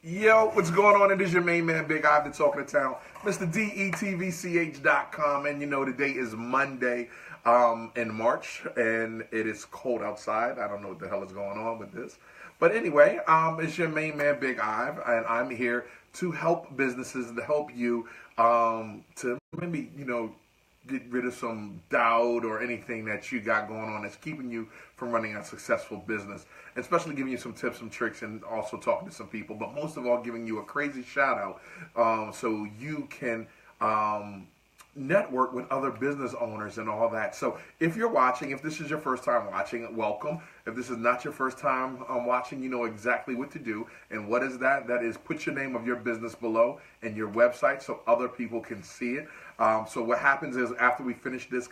Yo, what's going on? It is your main man, Big Iv, the talking of town, Mr. DETVCH.com, and you know today is Monday in March, and it is cold outside. I don't know what the hell is going on with this. But anyway, it's your main man, Big Iv, and I'm here to help businesses, to help you to maybe, get rid of some doubt or anything that you got going on that's keeping you from running a successful business, especially giving you some tips, some tricks, and also talking to some people, but most of all giving you a crazy shout out so you can network with other business owners and all that. So if you're watching, if this is your first time watching, welcome. If this is not your first time watching, you know exactly what to do. And what is that? That is put your name of your business below and your website so other people can see it. So what happens is after we finish this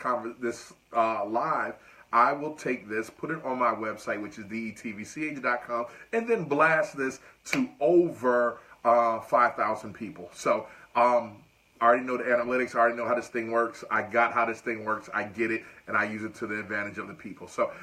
live, I will take this, put it on my website, which is detvch.com, and then blast this to over 5,000 people. So I already know the analytics. I already know how this thing works. I got how this thing works. I get it, and I use it to the advantage of the people. So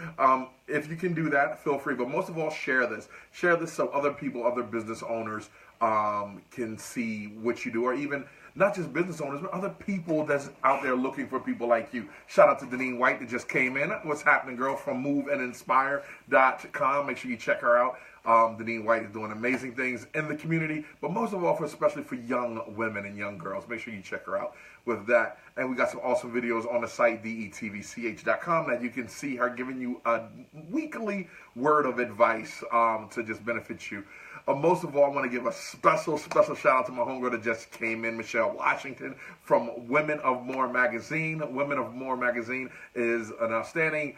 if you can do that, feel free. But most of all, share this. Share this so other people, other business owners can see what you do, or even not just business owners, but other people that's out there looking for people like you. Shout out to Deneen White that just came in. What's happening, girl, from moveandinspire.com. Make sure you check her out. Deneen White is doing amazing things in the community, but most of all, especially for young women and young girls. Make sure you check her out with that. And we got some awesome videos on the site, detvch.com, that you can see her giving you a weekly word of advice to just benefit you. Most of all, I want to give a special shout out to my homegirl that just came in, Michelle Washington from Women of More Magazine. Women of More Magazine is an outstanding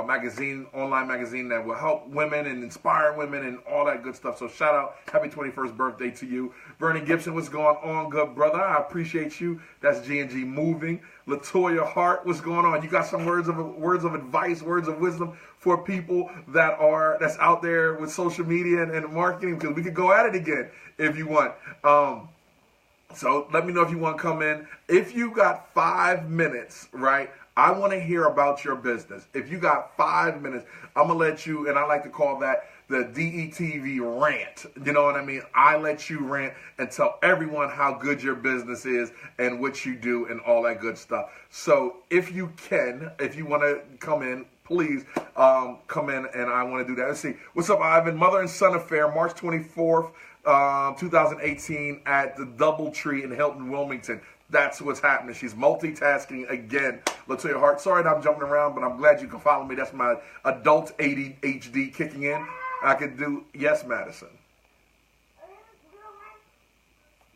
magazine, online magazine that will help women and inspire women and all that good stuff. So shout out, happy 21st birthday to you. Bernie Gibson, what's going on, good brother? I appreciate you. That's G&G Moving. Latoya Hart, what's going on? You got some words of advice, words of wisdom for people that's out there with social media and marketing, because we could go at it again if you want. So let me know if you want to come in. If you got 5 minutes, right? I want to hear about your business. If you got 5 minutes, I'm going to let you, and I like to call that the DETV rant. You know what I mean? I let you rant and tell everyone how good your business is and what you do and all that good stuff. So if you want to come in, please come in, and I want to do that. Let's see. What's up, Ivan? Mother and Son Affair, March 24th, 2018 at the Doubletree in Hilton, Wilmington. That's what's happening. She's multitasking again. Latoya Hart. Sorry that I'm jumping around, but I'm glad you can follow me. That's my adult ADHD kicking in. I could do, yes, Madison.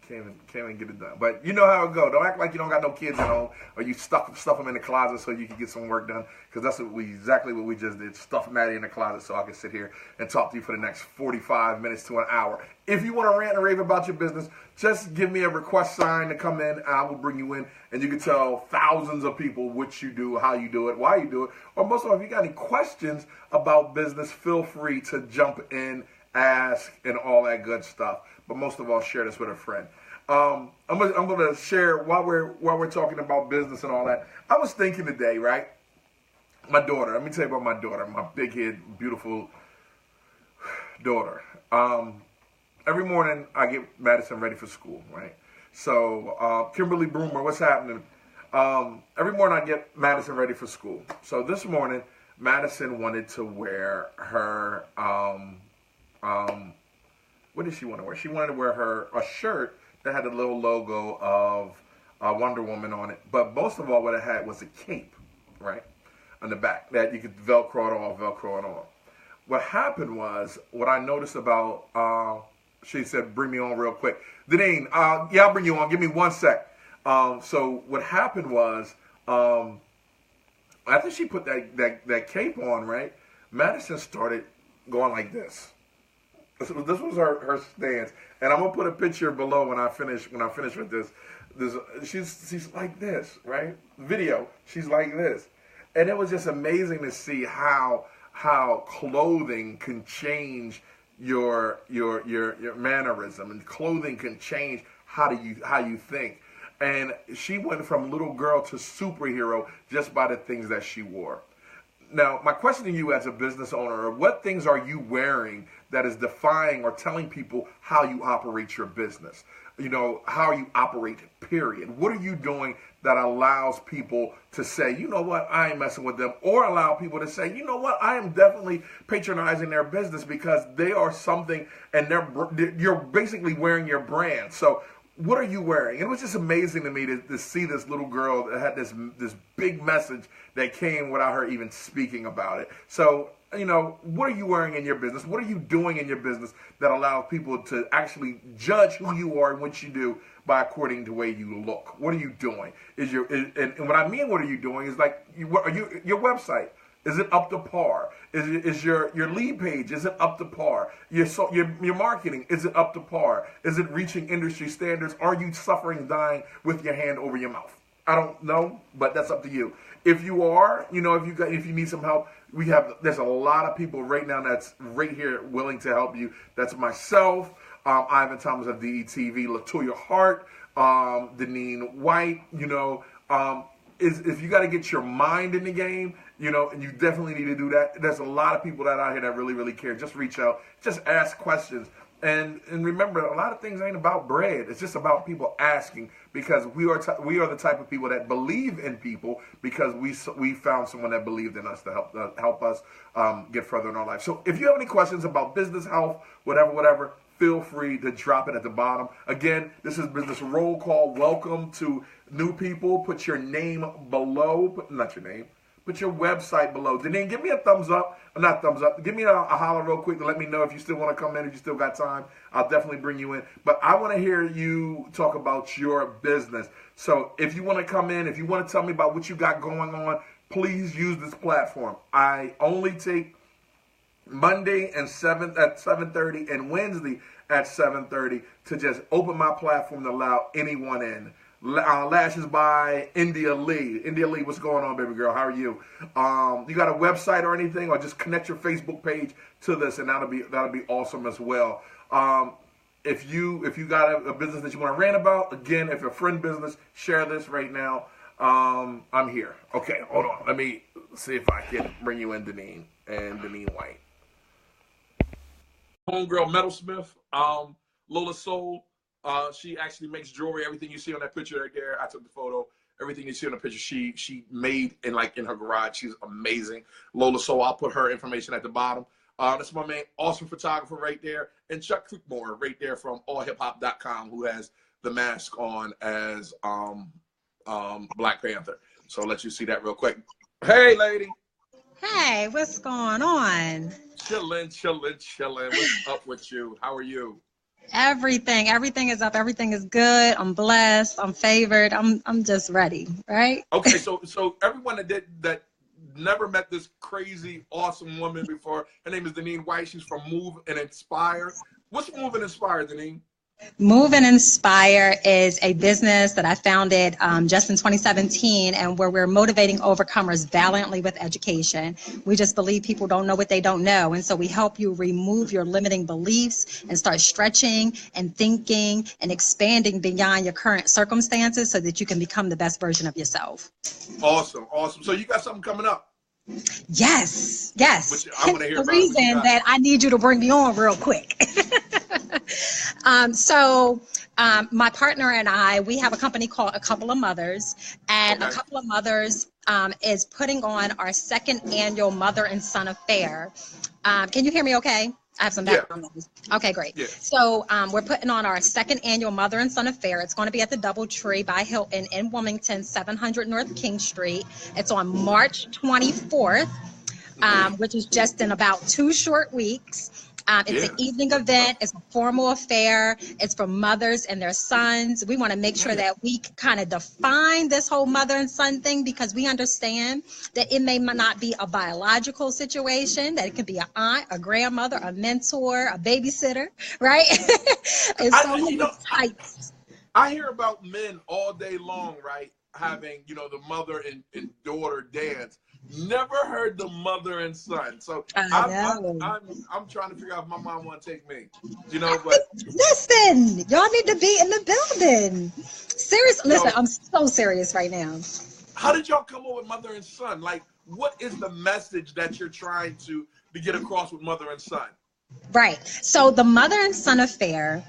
Can't even get it done. But you know how it go. Don't act like you don't got no kids at home, or you stuff them in the closet so you can get some work done. Because that's exactly what we just did. Stuff Maddie in the closet so I can sit here and talk to you for the next 45 minutes to an hour. If you want to rant and rave about your business, just give me a request sign to come in. I will bring you in, and you can tell thousands of people what you do, how you do it, why you do it. Or most of all, if you got any questions about business, feel free to jump in, ask, and all that good stuff. But most of all, share this with a friend. I'm gonna share while we're talking about business and all that. I was thinking today, right? My daughter. Let me tell you about my daughter. My big-head, beautiful daughter. Every morning I get Madison ready for school, right? So Kimberly Broomer, what's happening? Every morning I get Madison ready for school. So this morning Madison wanted to wear her what did she want to wear? She wanted to wear a shirt that had a little logo of Wonder Woman on it. But most of all, what it had was a cape, right, on the back that you could Velcro it on. What happened was, what I noticed about, she said, bring me on real quick. Deneen, yeah, I'll bring you on. Give me 1 sec. So what happened was, after she put that cape on, right, Madison started going like this. This was her stance, and I'm gonna put a picture below when I finish with this. She's like this, right? Video. She's like this, and it was just amazing to see how clothing can change your mannerism, and clothing can change how you think. And she went from little girl to superhero just by the things that she wore. Now, my question to you as a business owner, what things are you wearing that is defying or telling people how you operate your business? You know, how you operate, period. What are you doing that allows people to say, you know what, I ain't messing with them, or allow people to say, you know what, I am definitely patronizing their business because they are something and you're basically wearing your brand. So what are you wearing? And it was just amazing to me to see this little girl that had this big message that came without her even speaking about it. So, you know, what are you wearing in your business? What are you doing in your business that allows people to actually judge who you are and what you do by according to the way you look? What are you doing? And what I mean, what are you doing is like, your website, is it up to par? Is your lead page, is it up to par? Your marketing, is it up to par? Is it reaching industry standards? Are you suffering, dying with your hand over your mouth? I don't know, but that's up to you. If you are, you know, if you need some help, there's a lot of people right now that's right here willing to help you. That's myself, Ivan Thomas of DETV, Latoya Hart, Deneen White. You know, if you got to get your mind in the game, you know, and you definitely need to do that. There's a lot of people that out here that really, really care. Just reach out, just ask questions. And remember, a lot of things ain't about bread. It's just about people asking, because we are the type of people that believe in people because we found someone that believed in us to help us get further in our life. So if you have any questions about business, health, whatever, feel free to drop it at the bottom. Again, this is Business Roll Call. Welcome to new people. Put your name below. Not your name. Put your website below. Deneen, give me a thumbs up. Not thumbs up. Give me a holler real quick to let me know if you still want to come in, if you still got time. I'll definitely bring you in. But I want to hear you talk about your business. So if you want to come in, if you want to tell me about what you got going on, please use this platform. I only take Monday and 7:30 and Wednesday at 7:30 to just open my platform to allow anyone in. Lashes by India Lee. India Lee, what's going on, baby girl? How are you? You got a website or anything, or just connect your Facebook page to this, and that'll be awesome as well. If you got a business that you want to rant about, again, if you're a friend business, share this right now. I'm here. Okay, hold on. Let me see if I can bring you in, Deneen and Deneen White. Homegirl Metalsmith, Lola Soul. She actually makes jewelry. Everything you see on that picture right there, I took the photo. Everything you see on the picture, she made in her garage. She's amazing. Lola Soul, I'll put her information at the bottom. That's my man, awesome photographer right there. And Chuck Creekmore right there from allhiphop.com, who has the mask on as Black Panther. So I'll let you see that real quick. Hey, lady. Hey, what's going on? Chilling. What's up with you? How are you? Everything is up. Everything is good. I'm blessed. I'm favored. I'm just ready, right? Okay, so everyone that never met this crazy, awesome woman before, her name is Deneen White. She's from Move and Inspire. What's Move and Inspire, Deneen? Move and Inspire is a business that I founded just in 2017, and where we're motivating overcomers valiantly with education. We just believe people don't know what they don't know, and so we help you remove your limiting beliefs and start stretching and thinking and expanding beyond your current circumstances so that you can become the best version of yourself. Awesome. So you got something coming up? Yes. Which I want to hear the about. Reason that I need you to bring me on real quick. My partner and I, we have a company called A Couple of Mothers, and A Couple of Mothers is putting on our second annual Mother and Son Affair. Can you hear me okay? I have some background noise. Okay, great. Yeah. So we're putting on our second annual Mother and Son Affair. It's going to be at the DoubleTree by Hilton in Wilmington, 700 North King Street. It's on March 24th, which is just in about 2 short weeks. It's an evening event. It's a formal affair. It's for mothers and their sons. We want to make sure that we kind of define this whole mother and son thing, because we understand that it may not be a biological situation, that it could be an aunt, a grandmother, a mentor, a babysitter, right? It's so many types. I hear about men all day long, right? Having, the mother and daughter dance. Never heard the mother and son. So I'm trying to figure out if my mom want to take me. But listen, y'all need to be in the building. Seriously, listen, I'm so serious right now. How did y'all come up with mother and son? Like, what is the message that you're trying to get across with mother and son? Right. So the mother and son affair,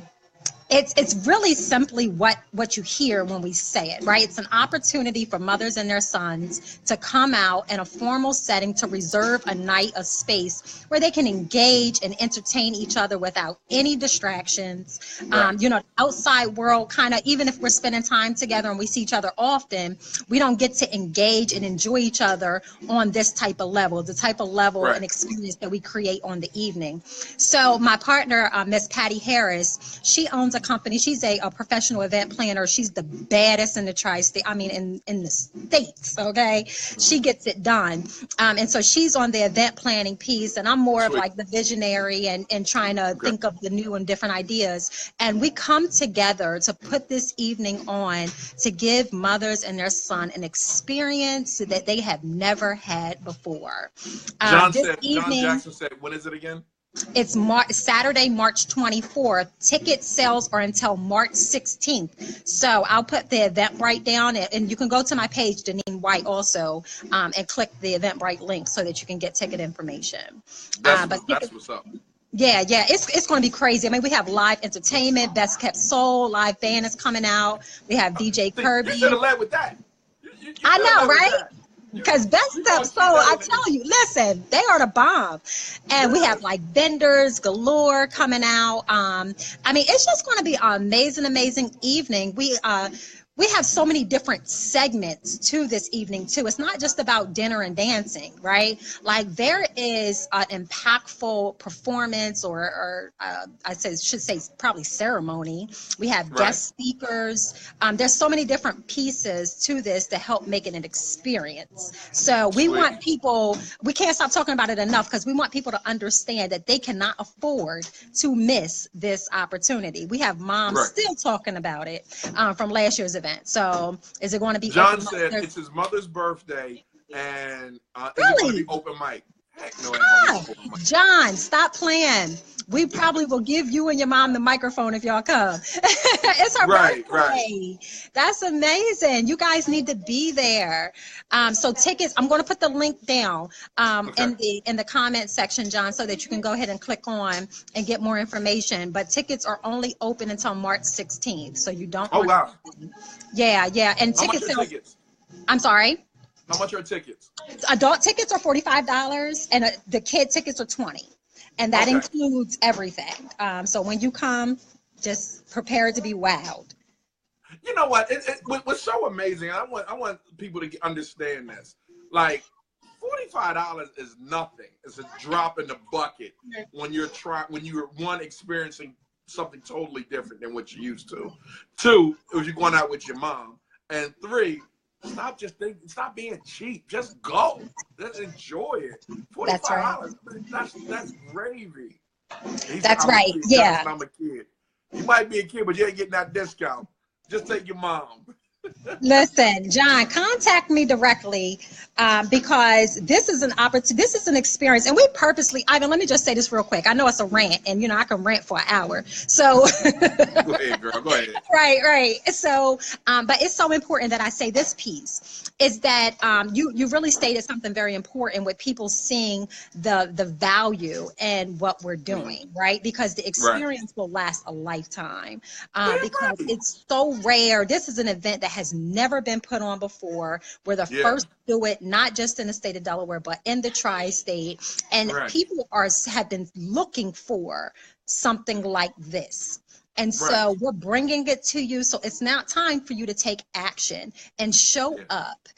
it's really simply what you hear when we say it, right? It's an opportunity for mothers and their sons to come out in a formal setting to reserve a night of space where they can engage and entertain each other without any distractions. Right. The outside world kind of, even if we're spending time together and we see each other often, we don't get to engage and enjoy each other on this type of level, the type of level Right. and experience that we create on the evening. So my partner, Miss Patty Harris, she owns a company. She's a professional event planner. She's the baddest in the tri-state. I mean, in the states. Okay, she gets it done. And so she's on the event planning piece, and I'm more of like the visionary and trying to think of the new and different ideas. And we come together to put this evening on to give mothers and their son an experience that they have never had before. John Jackson said, when is it again? It's Saturday, March 24th. Ticket sales are until March 16th. So I'll put the Eventbrite down, and you can go to my page, Deneen White, also, and click the Eventbrite link so that you can get ticket information. That's what's up. Yeah, it's going to be crazy. I mean, we have live entertainment, Best Kept Soul, live band is coming out. We have DJ Kirby. You should have led with that. I know, right? Because Best Kept Soul, I tell you, listen, they are the bomb. And we have like vendors galore coming out. I mean, it's just going to be an amazing evening. We have so many different segments to this evening too. It's not just about dinner and dancing, right? Like there is an impactful performance or should say probably ceremony. We have guest speakers. There's so many different pieces to this to help make it an experience. So we want people, we can't stop talking about it enough because we want people to understand that they cannot afford to miss this opportunity. We have moms still talking about it from last year's event. So is it going to be John said it's his mother's birthday and is it going to be open mic? Heck no, open mic. John, stop playing. We probably will give you and your mom the microphone if y'all come. It's her birthday. Right. That's amazing. You guys need to be there. So tickets, I'm going to put the link down in the comment section, John, so that you can go ahead and click on and get more information. But tickets are only open until March 16th, so you don't. Oh wow. Yeah. And tickets. I'm sorry. How much are tickets? Adult tickets are $45, and the kid tickets are $20. And that includes everything. So when you come, just prepare to be wowed. You know what? What's so amazing, I want people to understand this. Like, $45 is nothing. It's a drop in the bucket when you're experiencing something totally different than what you're used to. 2, if you're going out with your mom. And 3, stop being cheap. Just go. Just enjoy it. $45. That's gravy. That's right. Yeah. I'm a kid. You might be a kid, but you ain't getting that discount. Just take your mom. Listen, John, contact me directly because this is an opportunity. This is an experience, and we purposely. Ivan, let me just say this real quick. I know it's a rant, and I can rant for an hour. So go ahead, girl. Go ahead. Right. So, but it's so important that I say this piece is that you really stated something very important with people seeing the value in what we're doing, right? Because the experience will last a lifetime because it's so rare. This is an event that has never been put on before. We're the first to do it, not just in the state of Delaware, but in the tri-state. And people have been looking for something like this. And so we're bringing it to you. So it's now time for you to take action and show up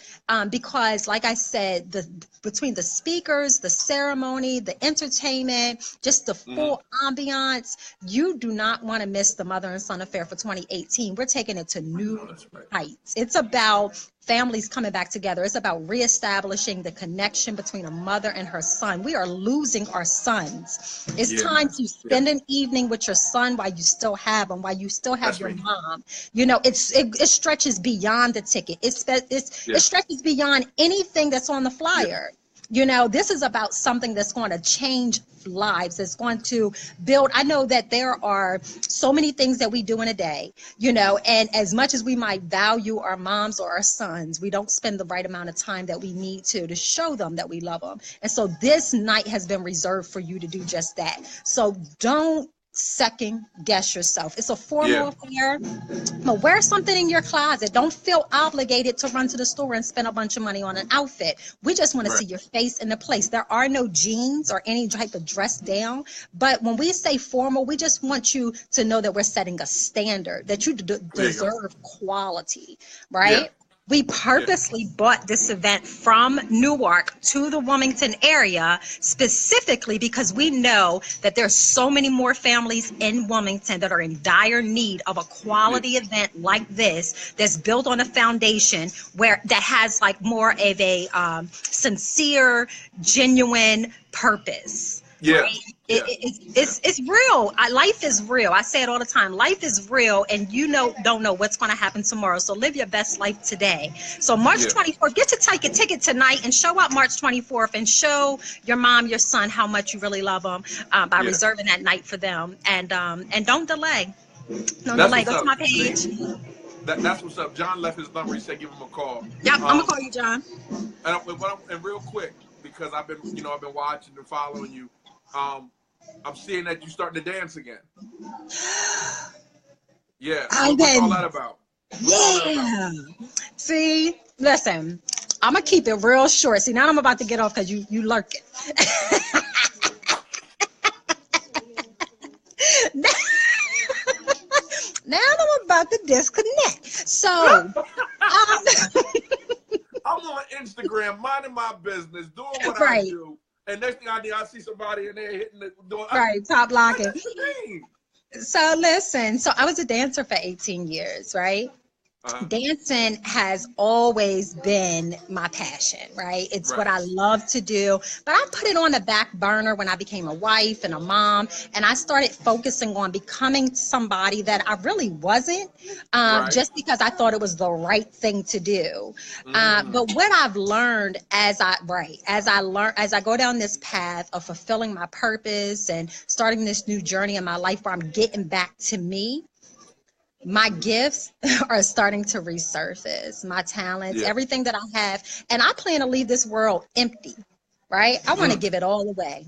because, like I said, between the speakers, the ceremony, the entertainment, just the full ambiance, you do not want to miss the Mother and Son Affair for 2018. We're taking it to new heights. It's about families coming back together. It's about reestablishing the connection between a mother and her son. We are losing our sons. It's time to spend an evening with your son while you still have him, while you still have your mom. It stretches beyond the ticket. It stretches beyond anything that's on the flyer. You know, this is about something that's going to change lives. It's going to build. I know that there are so many things that we do in a day, you know, and as much as we might value our moms or our sons, we don't spend the right amount of time that we need to show them that we love them. And so this night has been reserved for you to do just that. So don't second guess yourself. It's a formal affair. But wear something in your closet. Don't feel obligated to run to the store and spend a bunch of money on an outfit. We just want to see your face in the place. There are no jeans or any type of dress down. But when we say formal, we just want you to know that we're setting a standard, that you deserve quality, right? Yeah. We purposely bought this event from Newark to the Wilmington area specifically because we know that there's so many more families in Wilmington that are in dire need of a quality event like this that's built on a foundation where that has like more of a sincere, genuine purpose. Yeah. Right? It's real. Life is real. I say it all the time. Life is real, and you don't know what's going to happen tomorrow. So live your best life today. So March 24th, get to take a ticket tonight and show up March 24th and show your mom, your son how much you really love them by reserving that night for them. And don't delay. Don't delay. Go to my page. That's what's up. John left his number. He said give him a call. Yep, I'm gonna call you, John. And real quick, because I've been watching and following you. I'm seeing that you starting to dance again. Yeah. What's all that about? Yeah. See, listen, I'm gonna keep it real short. See, now I'm about to get off because you lurking. Now I'm about to disconnect. So I'm on Instagram, minding my business, doing what I do. And next thing I see somebody in there hitting the door. Top locking. So listen, so I was a dancer for 18 years, right? Dancing has always been my passion, right? It's what I love to do, but I put it on the back burner when I became a wife and a mom, and I started focusing on becoming somebody that I really wasn't, just because I thought it was the right thing to do. But what I've learned as I go down this path of fulfilling my purpose and starting this new journey in my life where I'm getting back to me, my gifts are starting to resurface, my talents, everything that I have. And I plan to leave this world empty, right? I want to give it all away.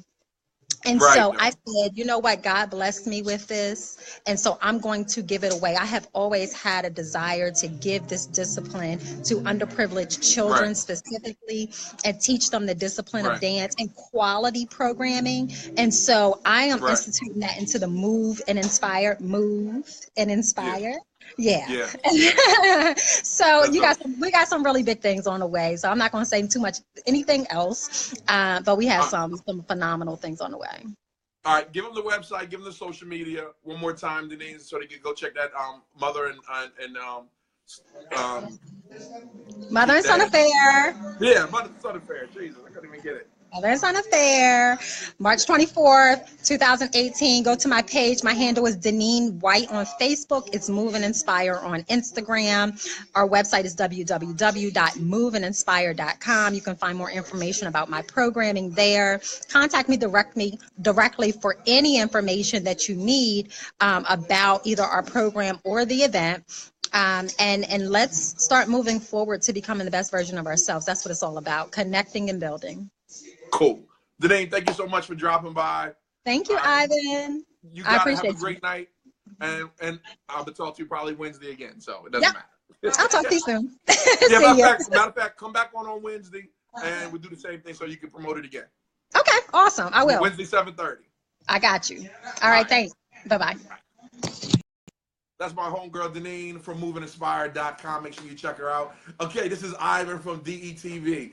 And so I said, you know what? God blessed me with this. And so I'm going to give it away. I have always had a desire to give this discipline to underprivileged children specifically and teach them the discipline of dance and quality programming. And so I am instituting that into the Move and Inspire. Yeah. So we got some really big things on the way. So I'm not going to say too much anything else, but we have some phenomenal things on the way. All right, give them the website, give them the social media one more time, Deneen, so they can go check that Mother and Mother and Son Affair. Yeah, Mother and Son Affair. Jesus, I couldn't even get it. Mother and Son Affair, March 24th, 2018. Go to my page. My handle is Deneen White on Facebook. It's Move and Inspire on Instagram. Our website is www.moveandinspire.com. You can find more information about my programming there. Contact me directly for any information that you need about either our program or the event. And let's start moving forward to becoming the best version of ourselves. That's what it's all about, connecting and building. Cool. Deneen, thank you so much for dropping by. Thank you, Ivan. You gotta have a great night. And I'll be talking to you probably Wednesday again, so it doesn't matter. I'll talk to you soon. Matter of fact, come back on Wednesday and we'll do the same thing so you can promote it again. Okay, awesome. I will. Wednesday, 7:30. I got you. All right, thanks. Bye-bye. That's my homegirl, Deneen, from moveandinspire.com. Make sure you check her out. Okay, this is Ivan from DETV.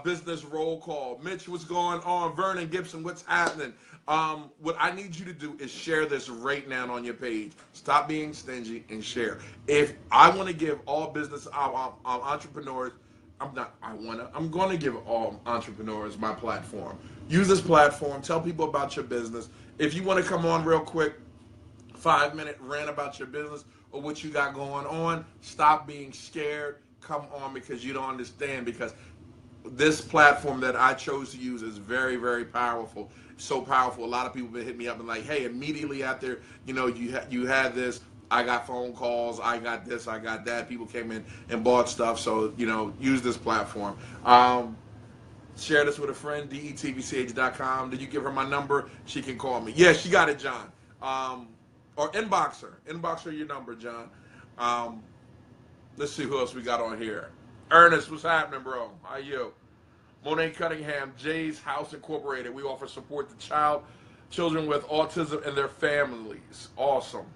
Business roll call. Mitch, what's going on? Vernon Gibson, what's happening? What I need you to do is share this right now on your page. Stop being stingy and share. If I want to give all business entrepreneurs, I'm going to give all entrepreneurs my platform. Use this platform. Tell people about your business. If you want to come on real quick, 5-minute rant about your business or what you got going on, stop being scared. Come on, because you don't understand. Because this platform that I chose to use is very, very powerful. So powerful. A lot of people have been hitting me up and like, hey, immediately after, you had this, I got phone calls, I got this, I got that. People came in and bought stuff. So, use this platform. Share this with a friend, detvch.com. Did you give her my number? She can call me. Yeah, she got it, John. Or inbox her. Inbox her your number, John. Let's see who else we got on here. Ernest, what's happening, bro? How you? Monet, Cunningham, Jay's House Incorporated. We offer support to children with autism and their families. Awesome.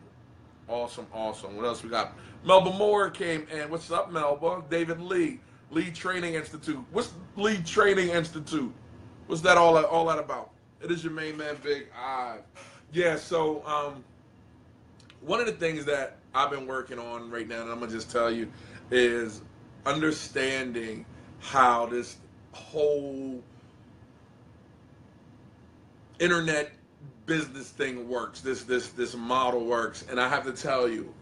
Awesome, awesome. What else we got? Melba Moore came in. What's up, Melba? David Lee, Lead Training Institute. What's Lead Training Institute? What's that all that about? It is your main man, Big I. Yeah, so one of the things that I've been working on right now, and I'm going to just tell you, is understanding how this whole internet business thing works, this model works. And I have to tell you,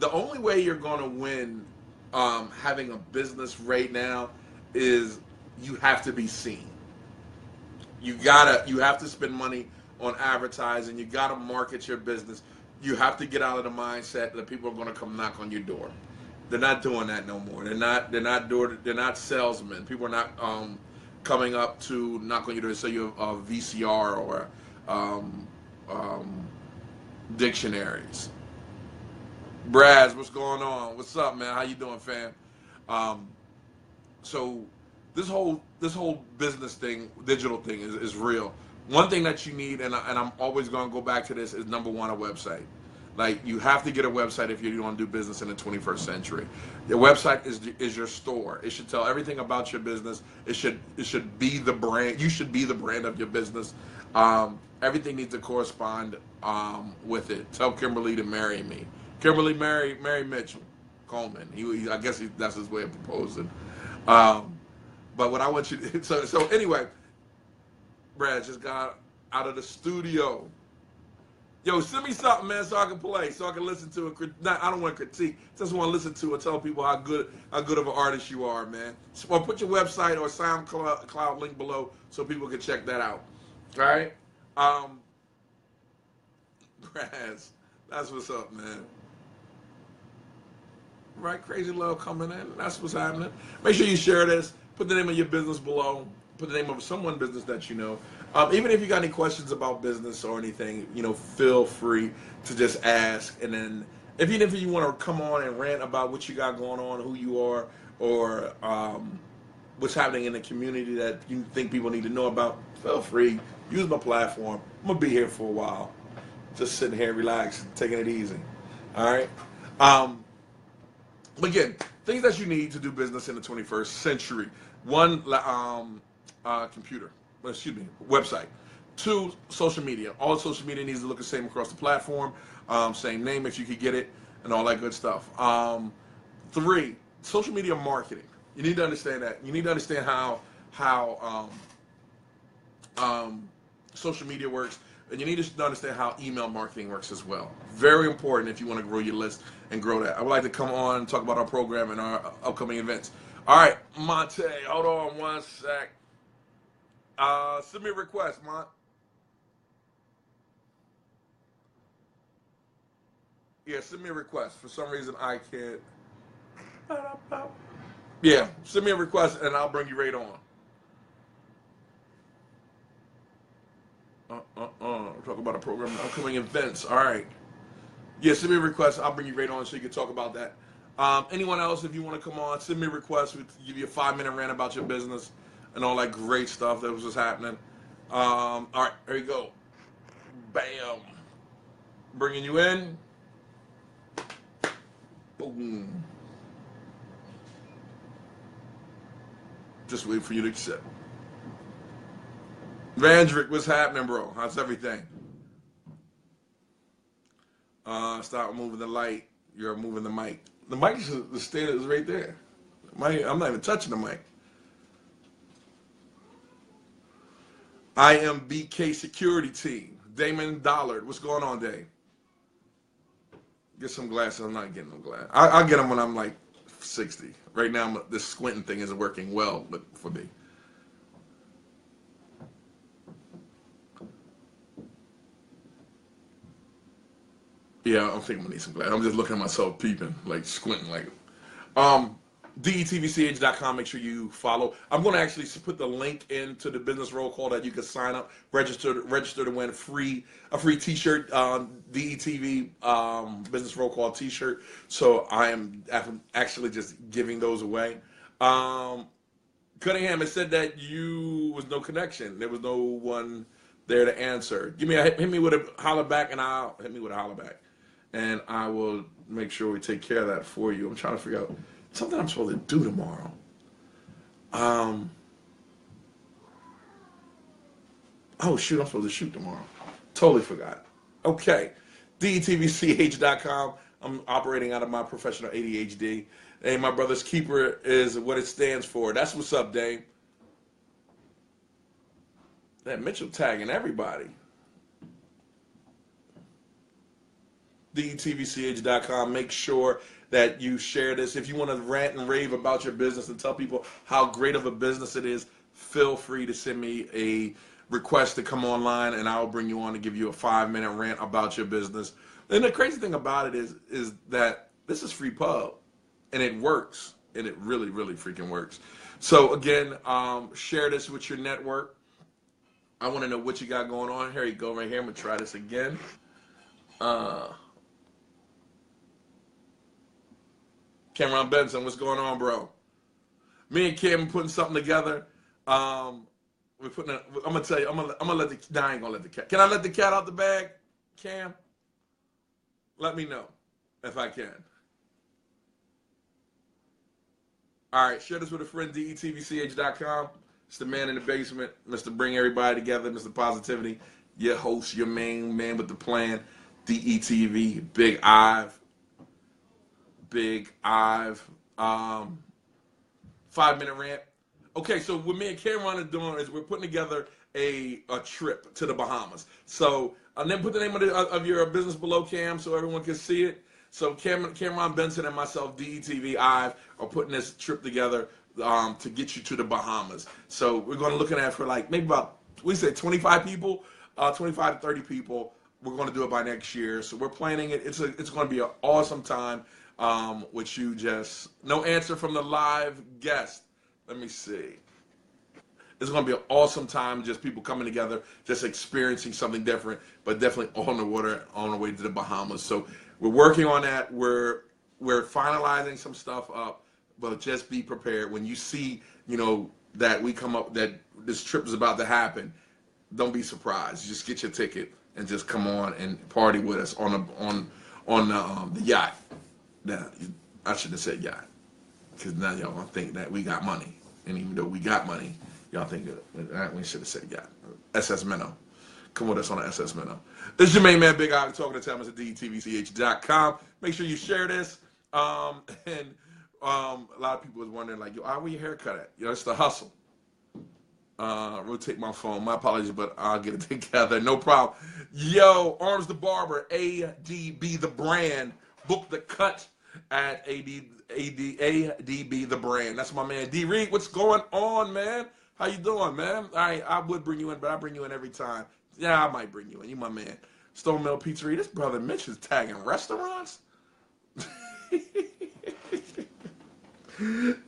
the only way you're going to win having a business right now is you have to be seen. You have to spend money on advertising. You got to market your business. You have to get out of the mindset that people are going to come knock on your door. They're not doing that no more. They're not salesmen. People are not coming up to knock on your door and sell you a VCR or dictionaries. Braz, what's going on? What's up, man? How you doing, fam? So this whole business thing, digital thing is real. One thing that you need, and I'm always going to go back to this, is number one, a website. Like, you have to get a website if you want to do business in the 21st century. The website is your store. It should tell everything about your business. It should be the brand. You should be the brand of your business. Everything needs to correspond with it. Tell Kimberly to marry me. Kimberly, marry Mitchell Coleman. I guess that's his way of proposing. But what I want you to so anyway, Brad just got out of the studio. Yo, send me something, man, so I can play, so I can listen to it. I don't want to critique. Just want to listen to it, tell people how good of an artist you are, man. So, put your website or SoundCloud link below so people can check that out. All right? Braz, that's what's up, man. Right, Crazy Love coming in. That's what's happening. Make sure you share this. Put the name of your business below. Put the name of someone business that you know. Even if you got any questions about business or anything, feel free to just ask. And then, even if you want to come on and rant about what you got going on, who you are, or what's happening in the community that you think people need to know about, feel free. Use my platform. I'm gonna be here for a while, just sitting here, relaxing, taking it easy. All right. But again, things that you need to do business in the 21st century. One, website. Two, social media. All social media needs to look the same across the platform. Same name if you could get it, and all that good stuff. Three, social media marketing. You need to understand that. You need to understand how social media works, and you need to understand how email marketing works as well. Very important if you want to grow your list and grow that. I would like to come on and talk about our program and our upcoming events. All right, Monte, hold on one sec. Send me a request, Mont. Yeah, send me a request. For some reason, I can't. Yeah, send me a request and I'll bring you right on. Talk about a program and upcoming events. All right. Yeah, send me a request. I'll bring you right on so you can talk about that. Anyone else, if you want to come on, send me a request. We'll give you a 5-minute rant about your business and all that great stuff that was just happening. All right, here you go. Bam. Bringing you in. Boom. Just wait for you to accept. Vandrick, what's happening, bro? How's everything? Start moving the light. You're moving the mic. The mic is the stand is right there. I'm not even touching the mic. IMBK security team. Damon Dollard. What's going on, Dave? Get some glasses. I'm not getting no glasses. I'll get them when I'm like 60. Right now, this squinting thing isn't working well, but for me. Yeah, I think I'm gonna need some glasses. I'm just looking at myself peeping, like squinting, like. DETVCH.com. Make sure you follow. I'm going to actually put the link into the business roll call that you can sign up, register to win a free T-shirt, DETV business roll call T-shirt. So I am actually just giving those away. Cunningham, it said that you was no connection. There was no one there to answer. Hit me with a holler back, and I'll hit me with a holler back, and I will make sure we take care of that for you. I'm trying to figure out something I'm supposed to do tomorrow. Oh shoot, I'm supposed to shoot tomorrow. Totally forgot. Okay, DETVCH.com. I'm operating out of my professional ADHD. Hey, my brother's keeper is what it stands for. That's what's up, Dave. That Mitchell tagging everybody. DETVCH.com. Make sure that you share this. If you want to rant and rave about your business and tell people how great of a business it is, feel free to send me a request to come online, and I'll bring you on to give you a 5-minute rant about your business. And the crazy thing about it is that this is free pub, and it works, and it really, really freaking works. So again, share this with your network. I want to know what you got going on. Here you go, right here. I'm gonna try this again. Cameron Benson, what's going on, bro? Me and Kim putting something together. We're putting. I'm gonna tell you. I'm gonna let the. Nah, I ain't gonna let the cat. Can I let the cat out the bag, Cam? Let me know if I can. All right, share this with a friend. DETVCH.com. It's the man in the basement, Mr. Bring Everybody Together, Mr. Positivity. Your host, your main man with the plan. DETV, Big Ive. 5-minute rant. Okay, so what me and Cameron are doing is we're putting together a trip to the Bahamas. So and then put the name of your business below, Cam, so everyone can see it. So Cameron Benson and myself, DETV Ive, are putting this trip together to get you to the Bahamas. So we're going to look at for like maybe about, we say 25 people, 25 to 30 people. We're going to do it by next year. So we're planning it. It's going to be an awesome time. Which you just, no answer from the live guest. Let me see. It's going to be an awesome time, just people coming together, just experiencing something different, but definitely on the water, on the way to the Bahamas. So we're working on that. We're finalizing some stuff up, but just be prepared. When you see, that we come up, that this trip is about to happen, don't be surprised. Just get your ticket and just come on and party with us on the yacht. Now, I should have said yacht, because now y'all gonna think that we got money, and even though we got money, y'all think that we should have said yacht. SS Minnow, come with us on the SS Minnow. This is your main man, Big Ivy, talking to Thomas at DETVCH.com. Make sure you share this. And a lot of people was wondering, like, yo, where your haircut at? It's the hustle. Rotate my phone. My apologies, but I'll get it together. No problem. Yo, Arms the Barber, ADB the brand. Book the cut at ADB the brand. That's my man D Reed. What's going on, man? How you doing, man? I would bring you in, but I bring you in every time. Yeah, I might bring you in. You my man. Stone Mill Pizzeria. This brother Mitch is tagging restaurants.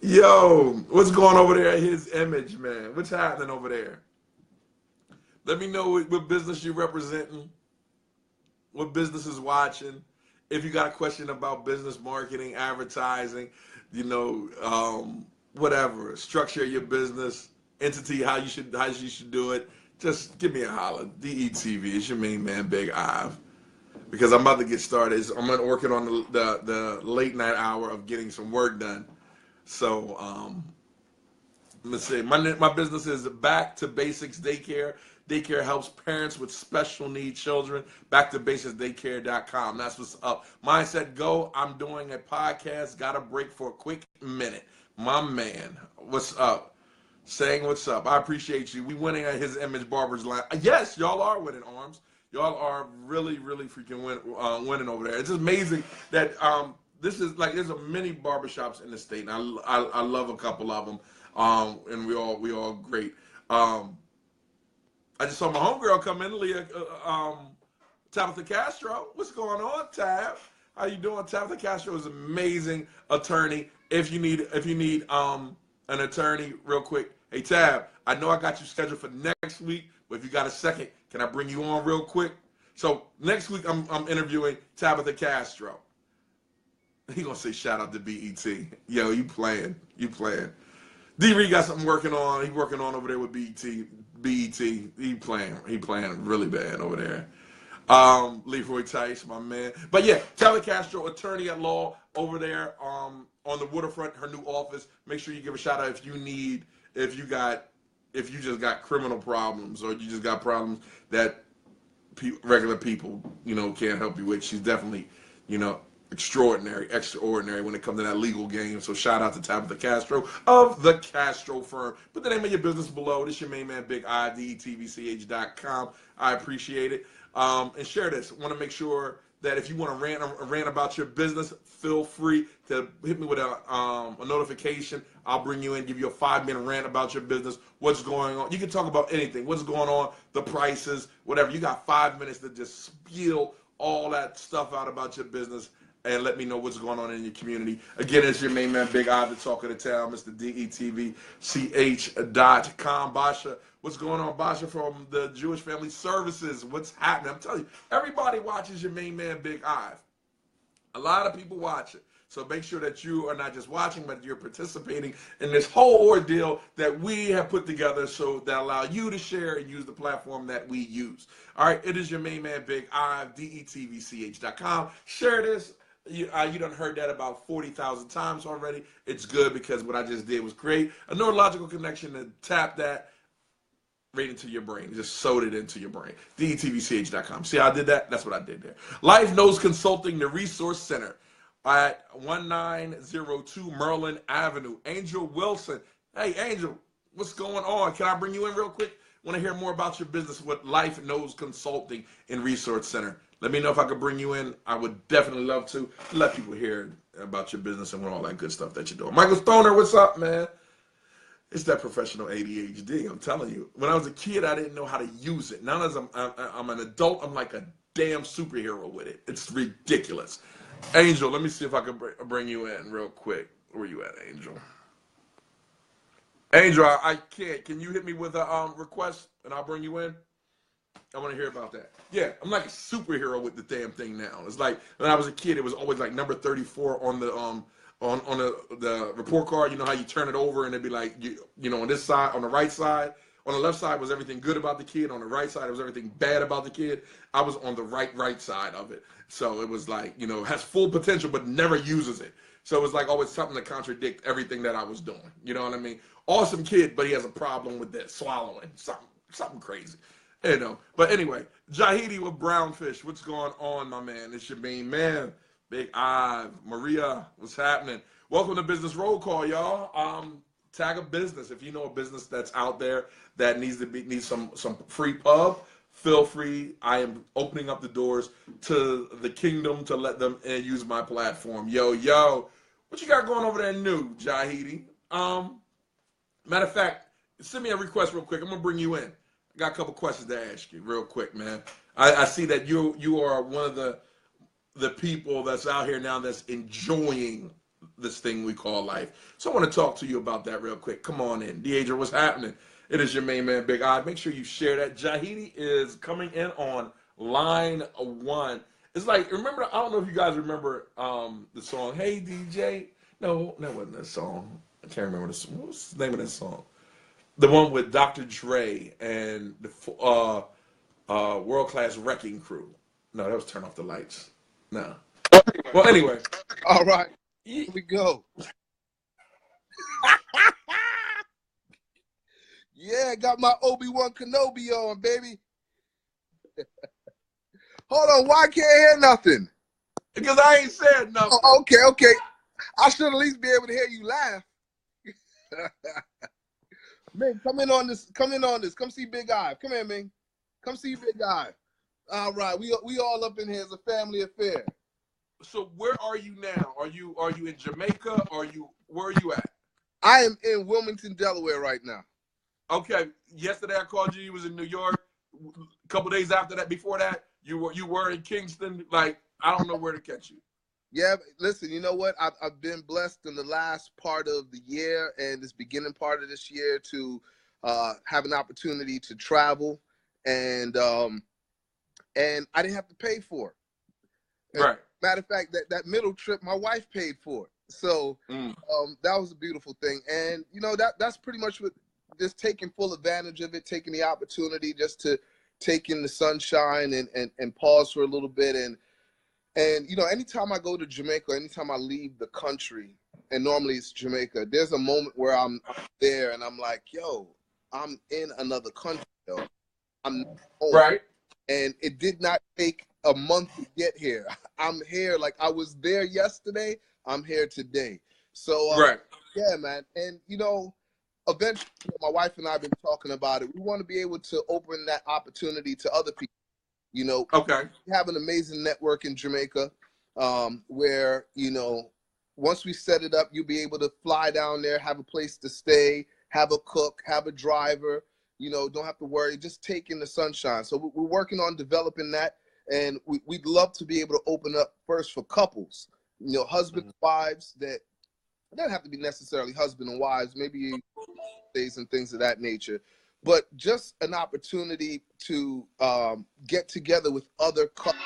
Yo, what's going over there at his image, man? What's happening over there? Let me know what business you're representing, what business is watching. If you got a question about business marketing, advertising, whatever, structure of your business, entity, how you should do it, just give me a holler. DETV, it's your main man, Big Ive. Because I'm about to get started. I'm working on the late night hour of getting some work done. So let's see. My business is Back to Basics Daycare. Daycare helps parents with special needs children. BackToBasicsDaycare.com. That's what's up. Mindset Go. I'm doing a podcast. Got a break for a quick minute. My man, what's up? Saying what's up. I appreciate you. We winning at his image barber's line. Yes, y'all are winning, Arms. Y'all are really, really freaking winning over there. It's amazing that this is like, there's a many barbershops in the state, and I love a couple of them, and we all great. I just saw my homegirl come in, Leah, Tabitha Castro. What's going on, Tab? How you doing? Tabitha Castro is an amazing attorney. If you need an attorney, real quick, hey Tab, I know I got you scheduled for next week, but if you got a second, can I bring you on real quick? So next week I'm interviewing Tabitha Castro. He gonna say shout out to BET. Yo, you playing? D-Reed got something working on. He working on over there with BET. He playing really bad over there. Leroy Tice, my man. But yeah, Tabitha Castro, attorney at law over there on the waterfront, her new office. Make sure you give a shout out if you just got criminal problems, or you just got problems that regular people, can't help you with. She's definitely, extraordinary when it comes to that legal game. So shout out to Tabitha Castro of the Castro Firm. Put the name of your business below. This is your main man, Big I, DETVCH.com. I appreciate it. And share this. Want to make sure that if you want to rant about your business, feel free to hit me with a notification. I'll bring you in, give you a 5-minute rant about your business, what's going on. You can talk about anything, what's going on, the prices, whatever. You got 5 minutes to just spiel all that stuff out about your business and let me know what's going on in your community. Again, it's your main man, Big I, the talk of the town, Mr. DETVCH.com. Basha, what's going on, Basha, from the Jewish Family Services? What's happening? I'm telling you, everybody watches your main man, Big I. A lot of people watch it. So make sure that you are not just watching, but you're participating in this whole ordeal that we have put together so that allow you to share and use the platform that we use. All right, it is your main man, Big I, DETVCH.com. Share this. You done heard that about 40,000 times already. It's good because what I just did was create a neurological connection to tap that right into your brain. Just sewed it into your brain. DETVCH.com. See how I did that? That's what I did there. Life Knows Consulting, the Resource Center at 1902 Merlin Avenue. Angel Wilson. Hey, Angel, what's going on? Can I bring you in real quick? Want to hear more about your business with Life Knows Consulting and Resource Center. Let me know if I could bring you in. I would definitely love to let people hear about your business and all that good stuff that you're doing. Michael Stoner, what's up, man? It's that professional ADHD, I'm telling you. When I was a kid, I didn't know how to use it. Now as I'm an adult, I'm like a damn superhero with it. It's ridiculous. Angel, let me see if I can bring you in real quick. Where you at, Angel? Angel, I can't. Can you hit me with a request and I'll bring you in? I want to hear about that. Yeah, I'm like a superhero with the damn thing now. It's like when I was a kid, it was always like number 34 on the on the report card. You know how you turn it over and it'd be like you know on this side, on the right side, on the left side was everything good about the kid. On the right side, it was everything bad about the kid. I was on the right side of it. So it was like, has full potential but never uses it. So it was like always something to contradict everything that I was doing. You know what I mean? Awesome kid, but he has a problem with that swallowing. Something crazy. But anyway, Jahiti with Brownfish. What's going on, my man? It's your main man, Big Ive. Maria, what's happening? Welcome to Business Roll Call, y'all. Tag a business. If you know a business that's out there that needs some free pub, feel free. I am opening up the doors to the kingdom to let them use my platform. Yo, what you got going over there new, Jahiti? Matter of fact, send me a request real quick. I'm gonna bring you in. I got a couple questions to ask you real quick, man. I see that you are one of the people that's out here now that's enjoying this thing we call life. So I want to talk to you about that real quick. Come on in. Deidre, what's happening? It is your main man, Big I. Make sure you share that. Jahiti is coming in on line 1. It's like, remember, I don't know if you guys remember the song, Hey DJ. No, that wasn't that song. I can't remember what's the name of that song? The one with Dr. Dre and the World Class Wrecking Crew. No, that was Turn Off the Lights. No. Well, anyway. All right. Here we go. Yeah, got my Obi-Wan Kenobi on, baby. Hold on, why I can't hear nothing? Because I ain't said nothing. Oh, okay. I should at least be able to hear you laugh. Ming, come in on this. Come see Big I. Come here, Ming. Come see Big I. All right, we all up in here as a family affair. So where are you now? Are you in Jamaica? Where are you at? I am in Wilmington, Delaware right now. Okay. Yesterday I called you. You was in New York. A couple days after that, before that, you were in Kingston. Like, I don't know where to catch you. Yeah, listen, you know what? I've been blessed in the last part of the year and this beginning part of this year to have an opportunity to travel, and I didn't have to pay for it. Right. Matter of fact, that middle trip, my wife paid for it. So that was a beautiful thing. And, you know, that's pretty much what, just taking full advantage of it, taking the opportunity just to take in the sunshine and pause for a little bit. And, you know, anytime I go to Jamaica, anytime I leave the country, and normally it's Jamaica, there's a moment where I'm there and I'm like, yo, I'm in another country, yo. I'm home. Right. And it did not take a month to get here. I'm here. Like, I was there yesterday. I'm here today. So, right. Yeah, man. And, you know, eventually, my wife and I have been talking about it. We want to be able to open that opportunity to other people. You know, okay. We have an amazing network in Jamaica where, you know, once we set it up, you'll be able to fly down there, have a place to stay, have a cook, have a driver, you know, don't have to worry, just take in the sunshine. So we're working on developing that. And we'd love to be able to open up first for couples, you know, husbands, wives that don't have to be necessarily husband and wives, maybe days and things of that nature. But just an opportunity to get together with other couples.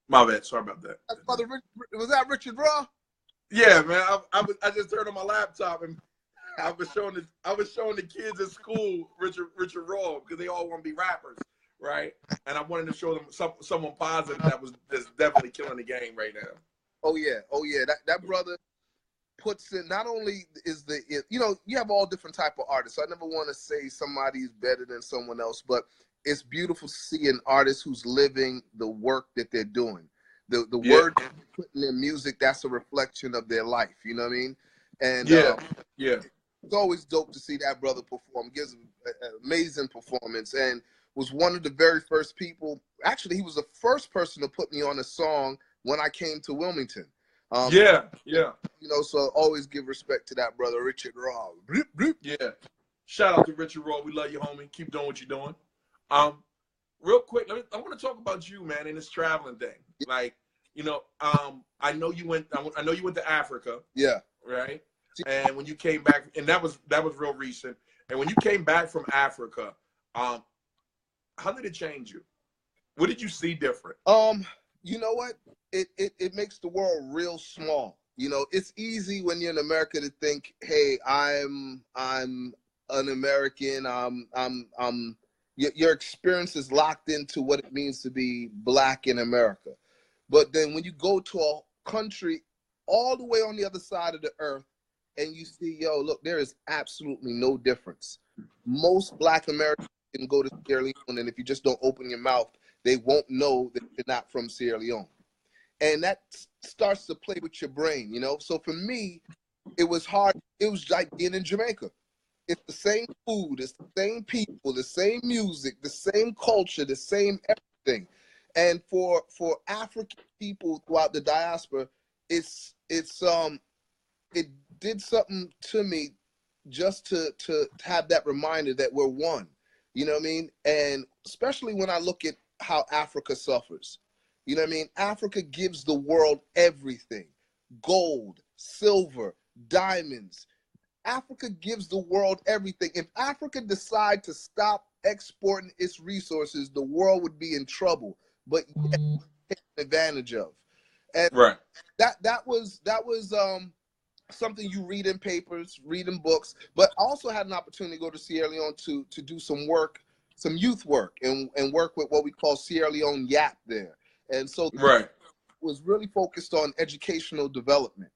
My bad. Sorry about that. Was that Richard Raw? Yeah, man. I just turned on my laptop and I was showing the kids at school Richard Raw because they all want to be rappers, right? And I wanted to show them someone positive that's definitely killing the game right now. Oh yeah. That brother puts in, not only is you know, you have all different type of artists. So I never want to say somebody's better than someone else, but it's beautiful to see an artist who's living the work that they're doing. The word they put in their music, that's a reflection of their life. You know what I mean? And it's always dope to see that brother perform. Gives an amazing performance, and was one of the very first people. Actually, he was the first person to put me on a song when I came to Wilmington. You know, so always give respect to that brother, Richard Raw. Bloop, bloop. Yeah. Shout out to Richard Raw. We love you, homie. Keep doing what you're doing. Real quick, I want to talk about you, man, in this traveling thing. Like, you know, I know you went to Africa. Yeah. Right. And when you came back, and that was real recent. And when you came back from Africa, how did it change you? What did you see different? You know what? It makes the world real small. You know, it's easy when you're in America to think, hey, I'm an American. Your experience is locked into what it means to be Black in America. But then when you go to a country all the way on the other side of the earth and you see, yo, look, there is absolutely no difference. Most Black Americans can go to Sierra Leone, and if you just don't open your mouth, they won't know that you're not from Sierra Leone. And that starts to play with your brain, you know? So for me, it was hard. It was like being in Jamaica. It's the same food, it's the same people, the same music, the same culture, the same everything. And for African people throughout the diaspora, it did something to me just to have that reminder that we're one. You know what I mean? And especially when I look at how Africa suffers. You know what I mean? Africa gives the world everything. Gold, silver, diamonds. Africa gives the world everything. If Africa decide to stop exporting its resources, the world would be in trouble. But yet, taken advantage of. And that was something you read in papers, read in books. But I also had an opportunity to go to Sierra Leone to do some work, some youth work, and work with what we call Sierra Leone YAP there. And so was really focused on educational development.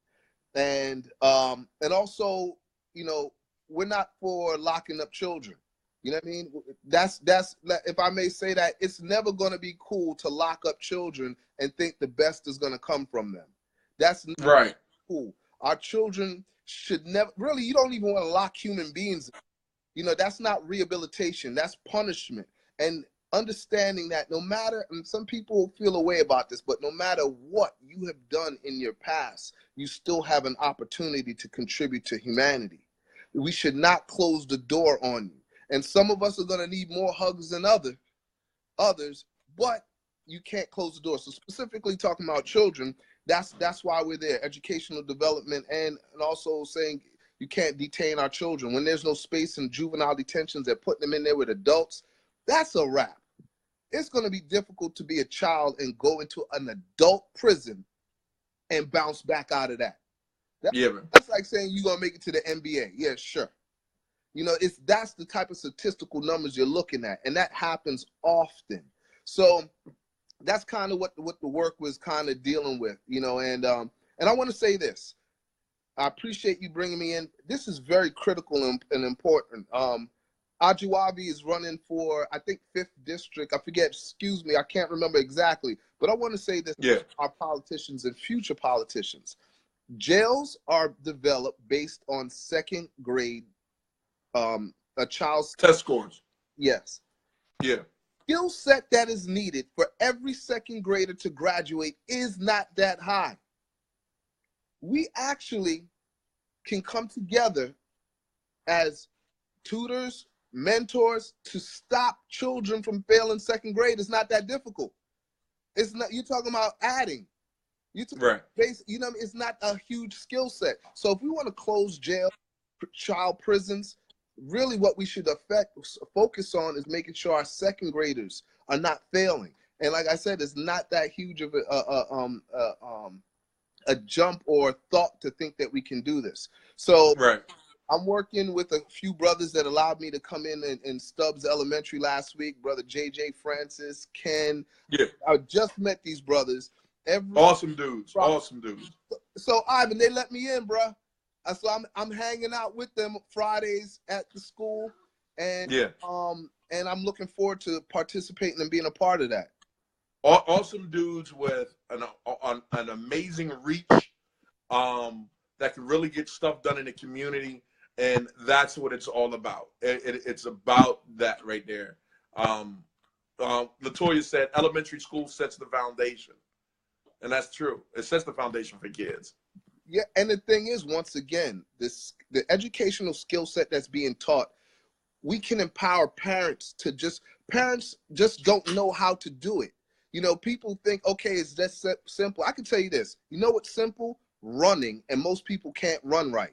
And also, you know, we're not for locking up children. You know what I mean? That's if I may say that, it's never going to be cool to lock up children and think the best is going to come from them. That's cool. Our children should never, really, you don't even want to lock human beings. You know, that's not rehabilitation, that's punishment. And understanding that no matter, and some people feel a way about this, but no matter what you have done in your past, you still have an opportunity to contribute to humanity. We should not close the door on you. And some of us are going to need more hugs than others, but you can't close the door. So specifically talking about children, that's why we're there, educational development, and also saying you can't detain our children. When there's no space in juvenile detentions, they're putting them in there with adults. That's a wrap. It's going to be difficult to be a child and go into an adult prison and bounce back out of that. That's like saying you're going to make it to the NBA. Yeah, sure. You know, that's the type of statistical numbers you're looking at, and that happens often. So that's kind of what the work was kind of dealing with, you know. And I want to say this. I appreciate you bringing me in. This is very critical and important. Ajuabi is running for, I think, 5th district. I forget, excuse me, I can't remember exactly. But I want to say this to our politicians and future politicians. Jails are developed based on 2nd grade, a child's test scores. Yes. Yeah. Skill set that is needed for every 2nd grader to graduate is not that high. We actually can come together as tutors, mentors to stop children from failing 2nd grade. It's not that difficult. It's not, you're talking about adding. Right. You know, it's not a huge skill set. So if we want to close jail, child prisons, really what we should focus on is making sure our 2nd graders are not failing. And like I said, it's not that huge of a jump or thought to think that we can do this. So I'm working with a few brothers that allowed me to come in Stubbs Elementary last week. Brother JJ Francis, Ken. Yeah. I just met these brothers. Awesome dudes. Awesome dudes. So Ivan, they let me in, bro. So I'm hanging out with them Fridays at the school, and and I'm looking forward to participating and being a part of that. Awesome dudes with an amazing reach, that can really get stuff done in the community, and that's what it's all about. It's about that right there. Latoya said elementary school sets the foundation, and that's true. It sets the foundation for kids. Yeah, and the thing is, once again, the educational skill set that's being taught, we can empower parents just don't know how to do it. You know, people think, okay, it's just simple. I can tell you this. You know what's simple? Running, and most people can't run right.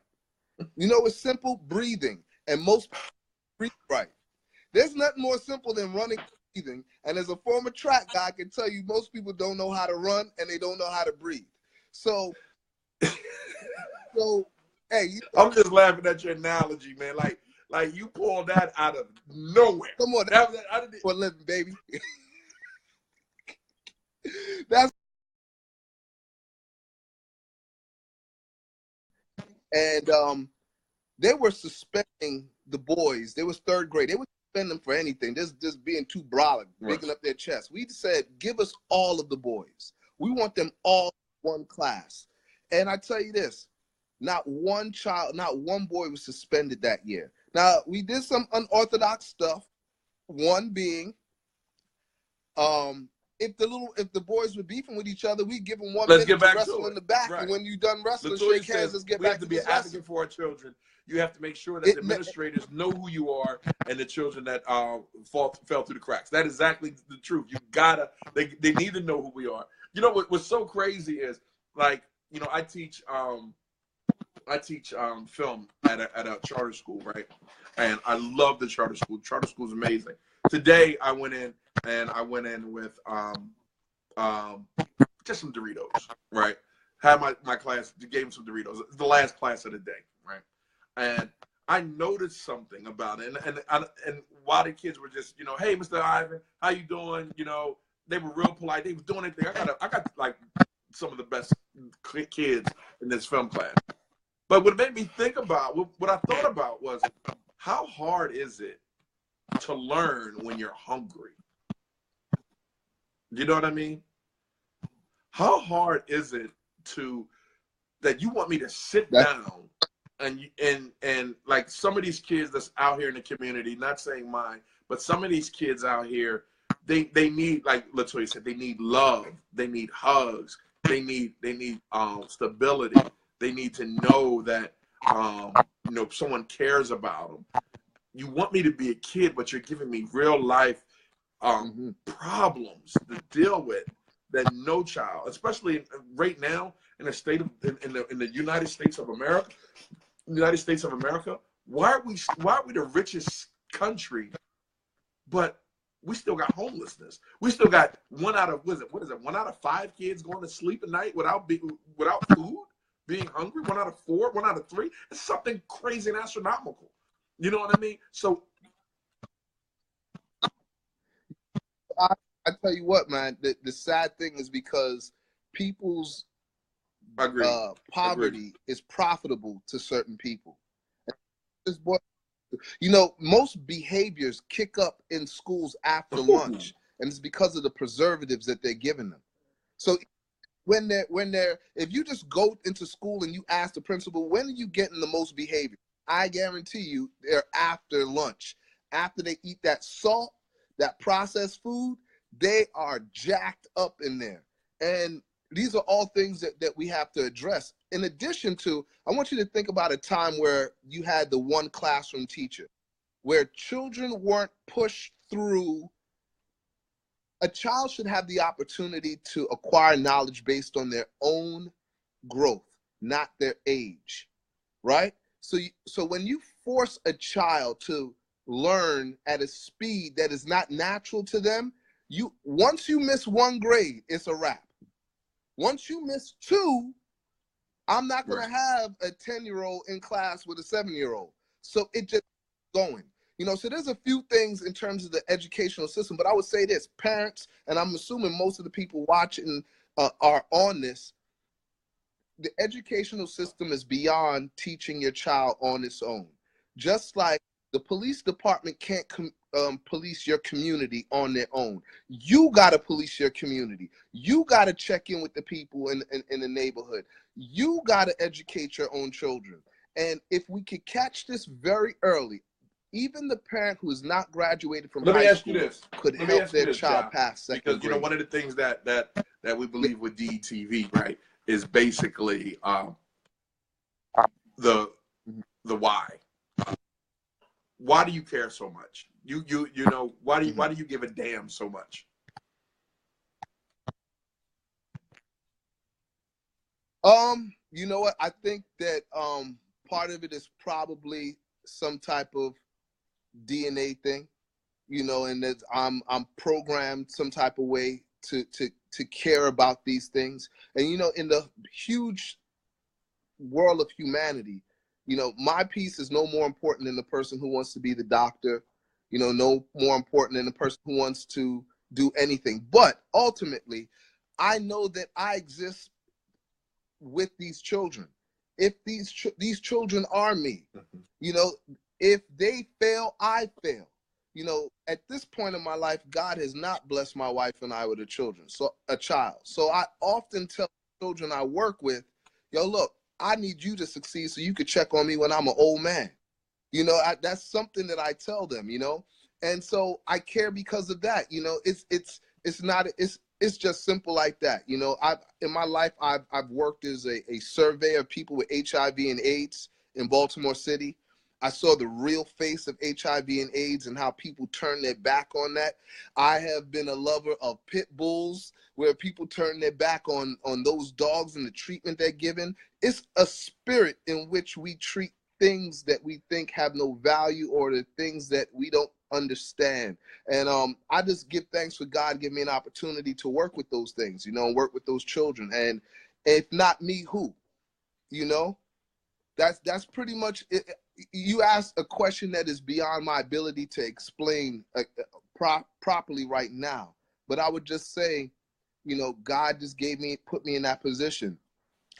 You know what's simple? Breathing, and most people breathe right. There's nothing more simple than running and breathing. And as a former track guy, I can tell you most people don't know how to run and they don't know how to breathe. So hey, I'm just laughing at your analogy, man. Like you pulled that out of nowhere. Come on, for a living, baby. And they were suspending the boys. They was 3rd grade. They would suspend them for anything. Just being too brolic, bigging up their chest. We said, give us all of the boys. We want them all in one class. And I tell you this, not one boy was suspended that year. Now, we did some unorthodox stuff. One being, if the boys were beefing with each other, we give them 1 minute to wrestle in the back. Right. And when you're done wrestling, shake hands, let's get back to be an advocate for our children. You have to make sure that the administrators know who you are and the children that fell through the cracks. That is exactly the truth. You gotta, they need to know who we are. You know what's so crazy is, like, you know, I teach film at a charter school, right? And I love the charter school. Charter school is amazing. Today I went in with just some Doritos, right? Had my class, gave them some Doritos. It's the last class of the day, right? And I noticed something about it, and while the kids were just, you know, hey, Mr. Ivan, how you doing? You know, they were real polite. They was doing anything. I got like some of the best kids in this film class. But what made me think about, what I thought about was, how hard is it to learn when you're hungry? You know what I mean? How hard is it that you want me to sit down and like some of these kids that's out here in the community, not saying mine, but some of these kids out here, they need, like Latoya said, they need love, they need hugs, they need stability, they need to know that someone cares about them. You want me to be a kid, but you're giving me real life problems to deal with that no child, especially right now in the state of in the United States of America. Why are we the richest country, but we still got homelessness? We still got one out of 5 kids going to sleep at night without food, being hungry. 1 out of 4, 1 out of 3. It's something crazy and astronomical. You know what I mean? So I tell you what, man, the sad thing is because people's poverty is profitable to certain people. This boy, most behaviors kick up in schools after lunch, and it's because of the preservatives that they're giving them. So when they're if you just go into school and you ask the principal, when are you getting the most behavior? I guarantee you they're after lunch. After they eat that salt, that processed food, they are jacked up in there. And these are all things that we have to address. In addition to, I want you to think about a time where you had the one classroom teacher, where children weren't pushed through. A child should have the opportunity to acquire knowledge based on their own growth, not their age, right? So when you force a child to learn at a speed that is not natural to them, once you miss 1 grade, it's a wrap. Once you miss 2, I'm not going to have a 10-year-old in class with a 7-year-old. So it just going. So there's a few things in terms of the educational system, but I would say this, parents, and I'm assuming most of the people watching are on this, the educational system is beyond teaching your child on its own. Just like the police department can't police your community on their own. You got to police your community. You got to check in with the people in the neighborhood. You got to educate your own children. And if we could catch this very early, even the parent who is not graduated from high school could help their child pass second grade. Because one of the things that we believe with DETV, right, is basically the why. Why do you care so much? Why do you give a damn so much? You know what? I think that part of it is probably some type of DNA thing, and that I'm programmed some type of way to care about these things. And in the huge world of humanity, my piece is no more important than the person who wants to be the doctor, no more important than the person who wants to do anything. But ultimately, I know that I exist with these children. If these children are me, if they fail, I fail. At this point in my life, God has not blessed my wife and I with a child. So I often tell children I work with, look, I need you to succeed so you could check on me when I'm an old man. That's something that I tell them, and so I care because of that. It's just simple like that. In my life, I've worked as a surveyor of people with HIV and AIDS in Baltimore City. I saw the real face of HIV and AIDS and how people turn their back on that. I have been a lover of pit bulls, where people turn their back on those dogs and the treatment they're given. It's a spirit in which we treat things that we think have no value, or the things that we don't understand. And I just give thanks for God giving me an opportunity to work with those things, and work with those children. And if not me, who? That's pretty much it. You asked a question that is beyond my ability to explain properly right now. But I would just say, God just put me in that position.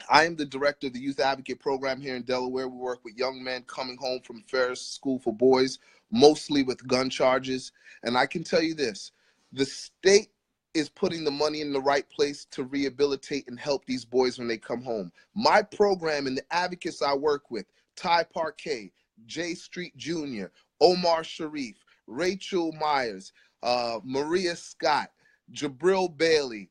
I am the director of the Youth Advocate Program here in Delaware. We work with young men coming home from Ferris School for Boys, mostly with gun charges. And I can tell you this, the state is putting the money in the right place to rehabilitate and help these boys when they come home. My program and the advocates I work with Ty Parquet, Jay Street Jr., Omar Sharif, Rachel Myers, Maria Scott, Jabril Bailey,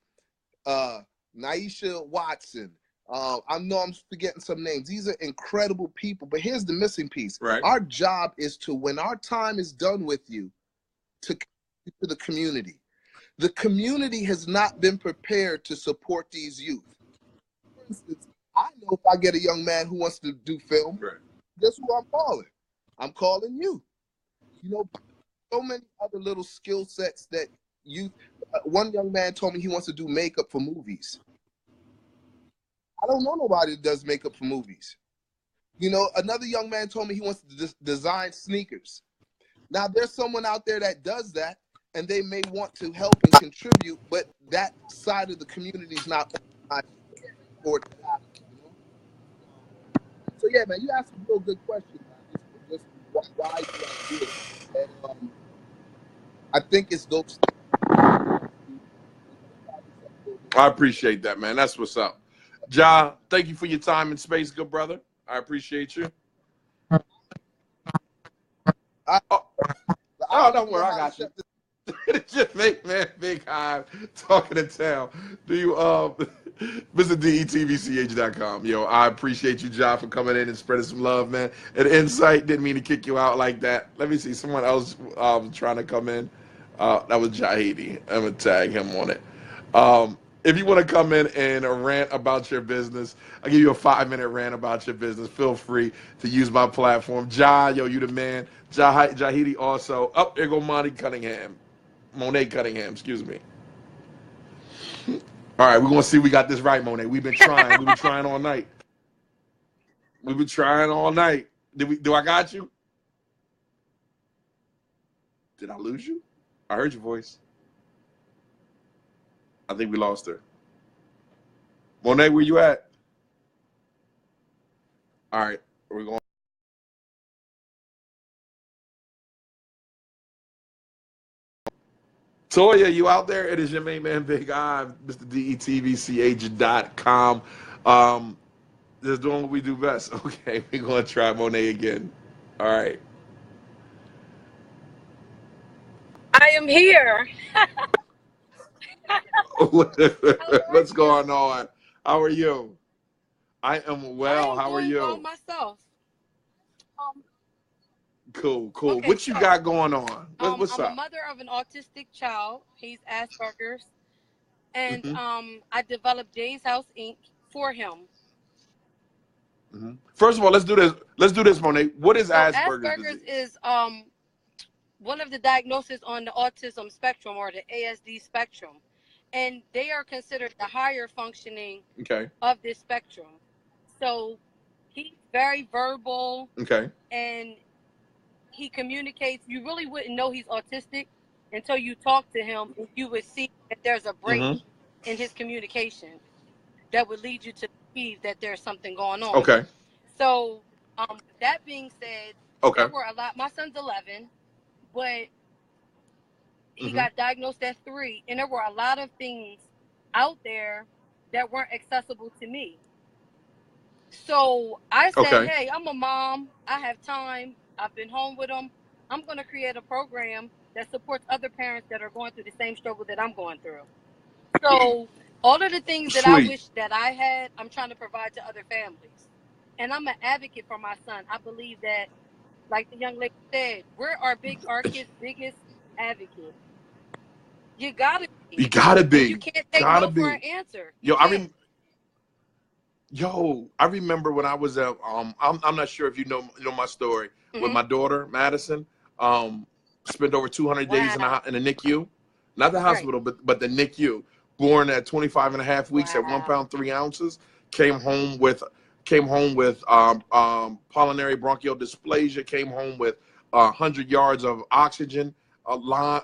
Naisha Watson. I know I'm forgetting some names. These are incredible people, but here's the missing piece. Right. Our job is to, when our time is done with you, to the community. The community has not been prepared to support these youth. For instance, I know if I get a young man who wants to do film, Right. guess who I'm calling? I'm calling you. You know, so many other little skill sets that you. One young man told me he wants to do makeup for movies. I don't know nobody that does makeup for movies. You know, another young man told me he wants to design sneakers. Now, there's someone out there that does that, and they may want to help and contribute, but that side of the community is not for it to happen, you know? So, yeah, man, you asked a real good question, man. Just why do I do it? And I think it's those. I appreciate that, man. That's what's up. Ja, thank you for your time and space, good brother. I appreciate you. Oh, don't worry, I got you. It's just man, Big Hive talking to town. Do you visit DETVCH.com. Yo, I appreciate you, Ja, for coming in and spreading some love, man. And insight, didn't mean to kick you out like that. Let me see, someone else trying to come in. That was Jahiti. I'm gonna tag him on it. If you want to come in and rant about your business, I'll give you a 5-minute rant about your business. Feel free to use my platform. Ja, yo, you the man. Jahiti also. Up there go Monet Cunningham, excuse me. All right, we're going to see if we got this right, Monet. We've been trying. We've been trying all night. We've been trying all night. Do I got you? Did I lose you? I heard your voice. I think we lost her. Monet, where you at? All right, we're going. Toya, you out there? It is your main man, Big I, Mr. DETVCH.com. Just doing what we do best. Okay, we're going to try Monet again. All right. I am here. What's going on? How are you? I am well. How are you? Well myself. Cool. Okay, What you got going on? What's I'm up? a mother of an autistic child. He's Asperger's. And I developed Jay's House Inc. for him. First of all, let's do this, Monet. What is Asperger's disease? Is one of the diagnoses on the autism spectrum, or the ASD spectrum. And they are considered the higher functioning of this spectrum. So he's very verbal. Okay. And he communicates. You really wouldn't know he's autistic until you talk to him, and you would see that there's a break in his communication that would lead you to believe that there's something going on. Okay. So, that being said, there were a lot. My son's 11, but he got diagnosed at 3, and there were a lot of things out there that weren't accessible to me. So I said, hey, I'm a mom. I have time. I've been home with him. I'm going to create a program that supports other parents that are going through the same struggle that I'm going through. So all of the things that I wish that I had, I'm trying to provide to other families. And I'm an advocate for my son. I believe that, like the young lady said, we're our kids' biggest advocate. You gotta be. You gotta be. And you can't take no for an answer. I remember when I was at I'm not sure if you know my story with my daughter Madison. Spent over 200 days in the NICU, not the hospital, but the NICU. Born at 25 and a half weeks at 1 pound 3 ounces. Came home with pulmonary bronchial dysplasia. Came home with 100 yards of oxygen line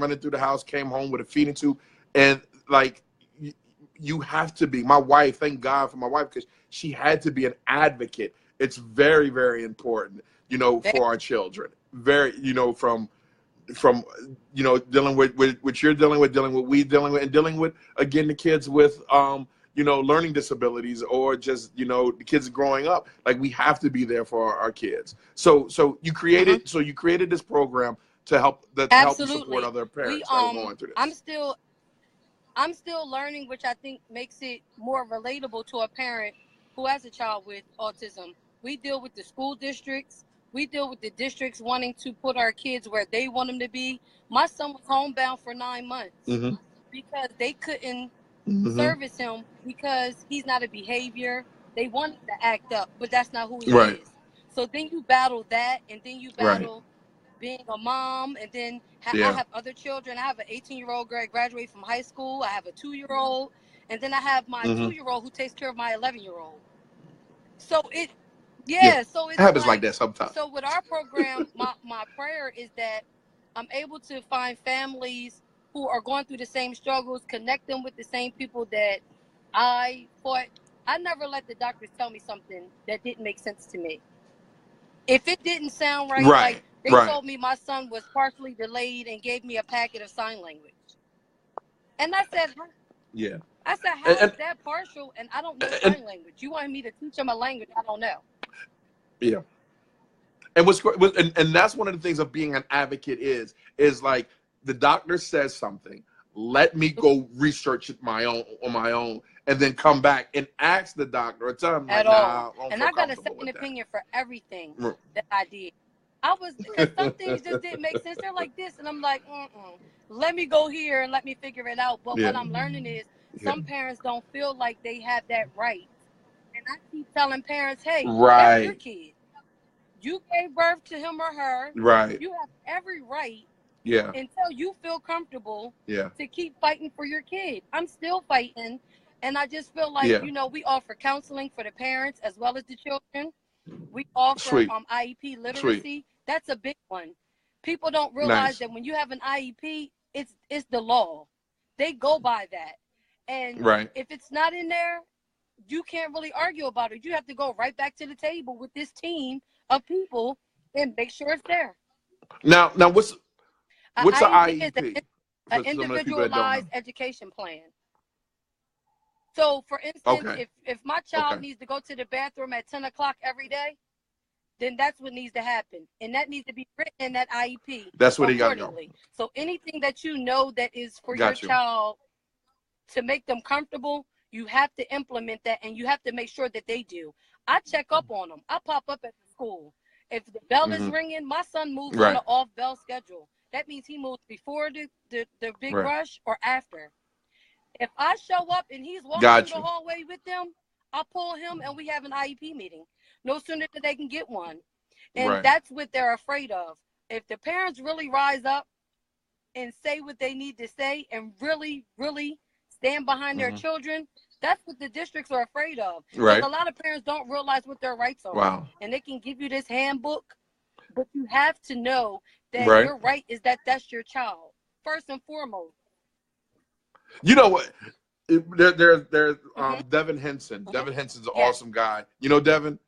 running through the house. Came home with a feeding tube, and like. You have to be. My wife, thank God for my wife, because she had to be an advocate. It's very, very important, for our children. Very, from dealing with what you're dealing with, we dealing with, and dealing with, again, the kids with, you know, learning disabilities or just, you know, the kids growing up. Like, we have to be there for our kids. So you created this program to help help and support other parents that are going through this. I'm still learning, which I think makes it more relatable to a parent who has a child with autism. We deal with the school districts. We deal with the districts wanting to put our kids where they want them to be. My son was homebound for 9 months because they couldn't service him because he's not a behavior. They want him to act up, but that's not who he is. So then you battle that, and then you battle being a mom, and then I have other children. I have an 18-year-old graduate from high school. I have a 2-year-old, and then I have my 2-year-old who takes care of my 11-year-old. So so it's happens like that sometimes. So with our program, my prayer is that I'm able to find families who are going through the same struggles, connect them with the same people that I fought. I never let the doctors tell me something that didn't make sense to me. If it didn't sound right, like they told me my son was partially delayed and gave me a packet of sign language. And I said, I said, how is that partial? And I don't know sign language. You want me to teach him a language I don't know. Yeah. And and that's one of the things of being an advocate is like, the doctor says something, let me go research it on my own, and then come back and ask the doctor or tell him, like, nah, and I got a second opinion for everything that I did. Because some things just didn't make sense. They're like this, and I'm like, let me go here and let me figure it out. But what I'm learning is some parents don't feel like they have that right. And I keep telling parents, hey, that's your kid. You gave birth to him or her. Right. You have every right. Yeah. Until you feel comfortable to keep fighting for your kid. I'm still fighting. And I just feel like, you know, we offer counseling for the parents as well as the children. We offer IEP literacy. That's a big one. People don't realize that when you have an IEP, it's the law. They go by that. And if it's not in there, you can't really argue about it. You have to go right back to the table with this team of people and make sure it's there. Now what's an IEP? An individualized education plan. So, for instance, if my child needs to go to the bathroom at 10 o'clock every day, then that's what needs to happen. And that needs to be written in that IEP. That's what he got to go. So anything that you know that is for your child to make them comfortable, you have to implement that, and you have to make sure that they do. I check up on them. I pop up at the school. If the bell is ringing, my son moves on an off-bell schedule. That means he moves before the big rush or after. If I show up and he's walking through the hallway with them, I'll pull him and we have an IEP meeting. No sooner than they can get one. And that's what they're afraid of. If the parents really rise up and say what they need to say and really, really stand behind their children, that's what the districts are afraid of. Because a lot of parents don't realize what their rights are. And they can give you this handbook, but you have to know that your right is that that's your child, first and foremost. You know what? There's Devin Henson. Devin Henson's an awesome guy. You know Devin?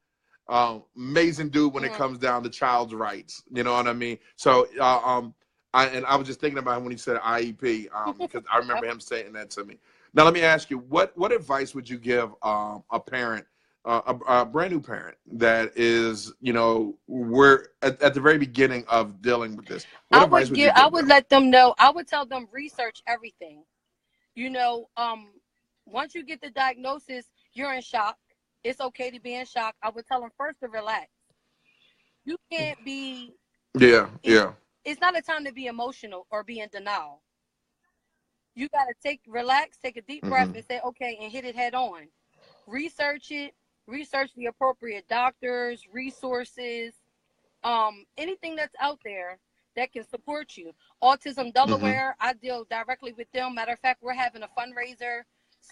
Amazing dude when it comes down to child's rights. You know what I mean? So I was just thinking about him when he said IEP, because I remember him saying that to me. Now let me ask you, what advice would you give a parent, a brand new parent that is, you know, we're at the very beginning of dealing with this? What advice would you give them? I would let them know. I would tell them research everything. You know, once you get the diagnosis, you're in shock. It's okay to be in shock. I would tell them first to relax. You can't be. It's not a time to be emotional or be in denial. You got to relax, take a deep breath and say, okay, and hit it head on. Research it. Research the appropriate doctors, resources, anything that's out there that can support you. Autism Delaware, I deal directly with them. Matter of fact, we're having a fundraiser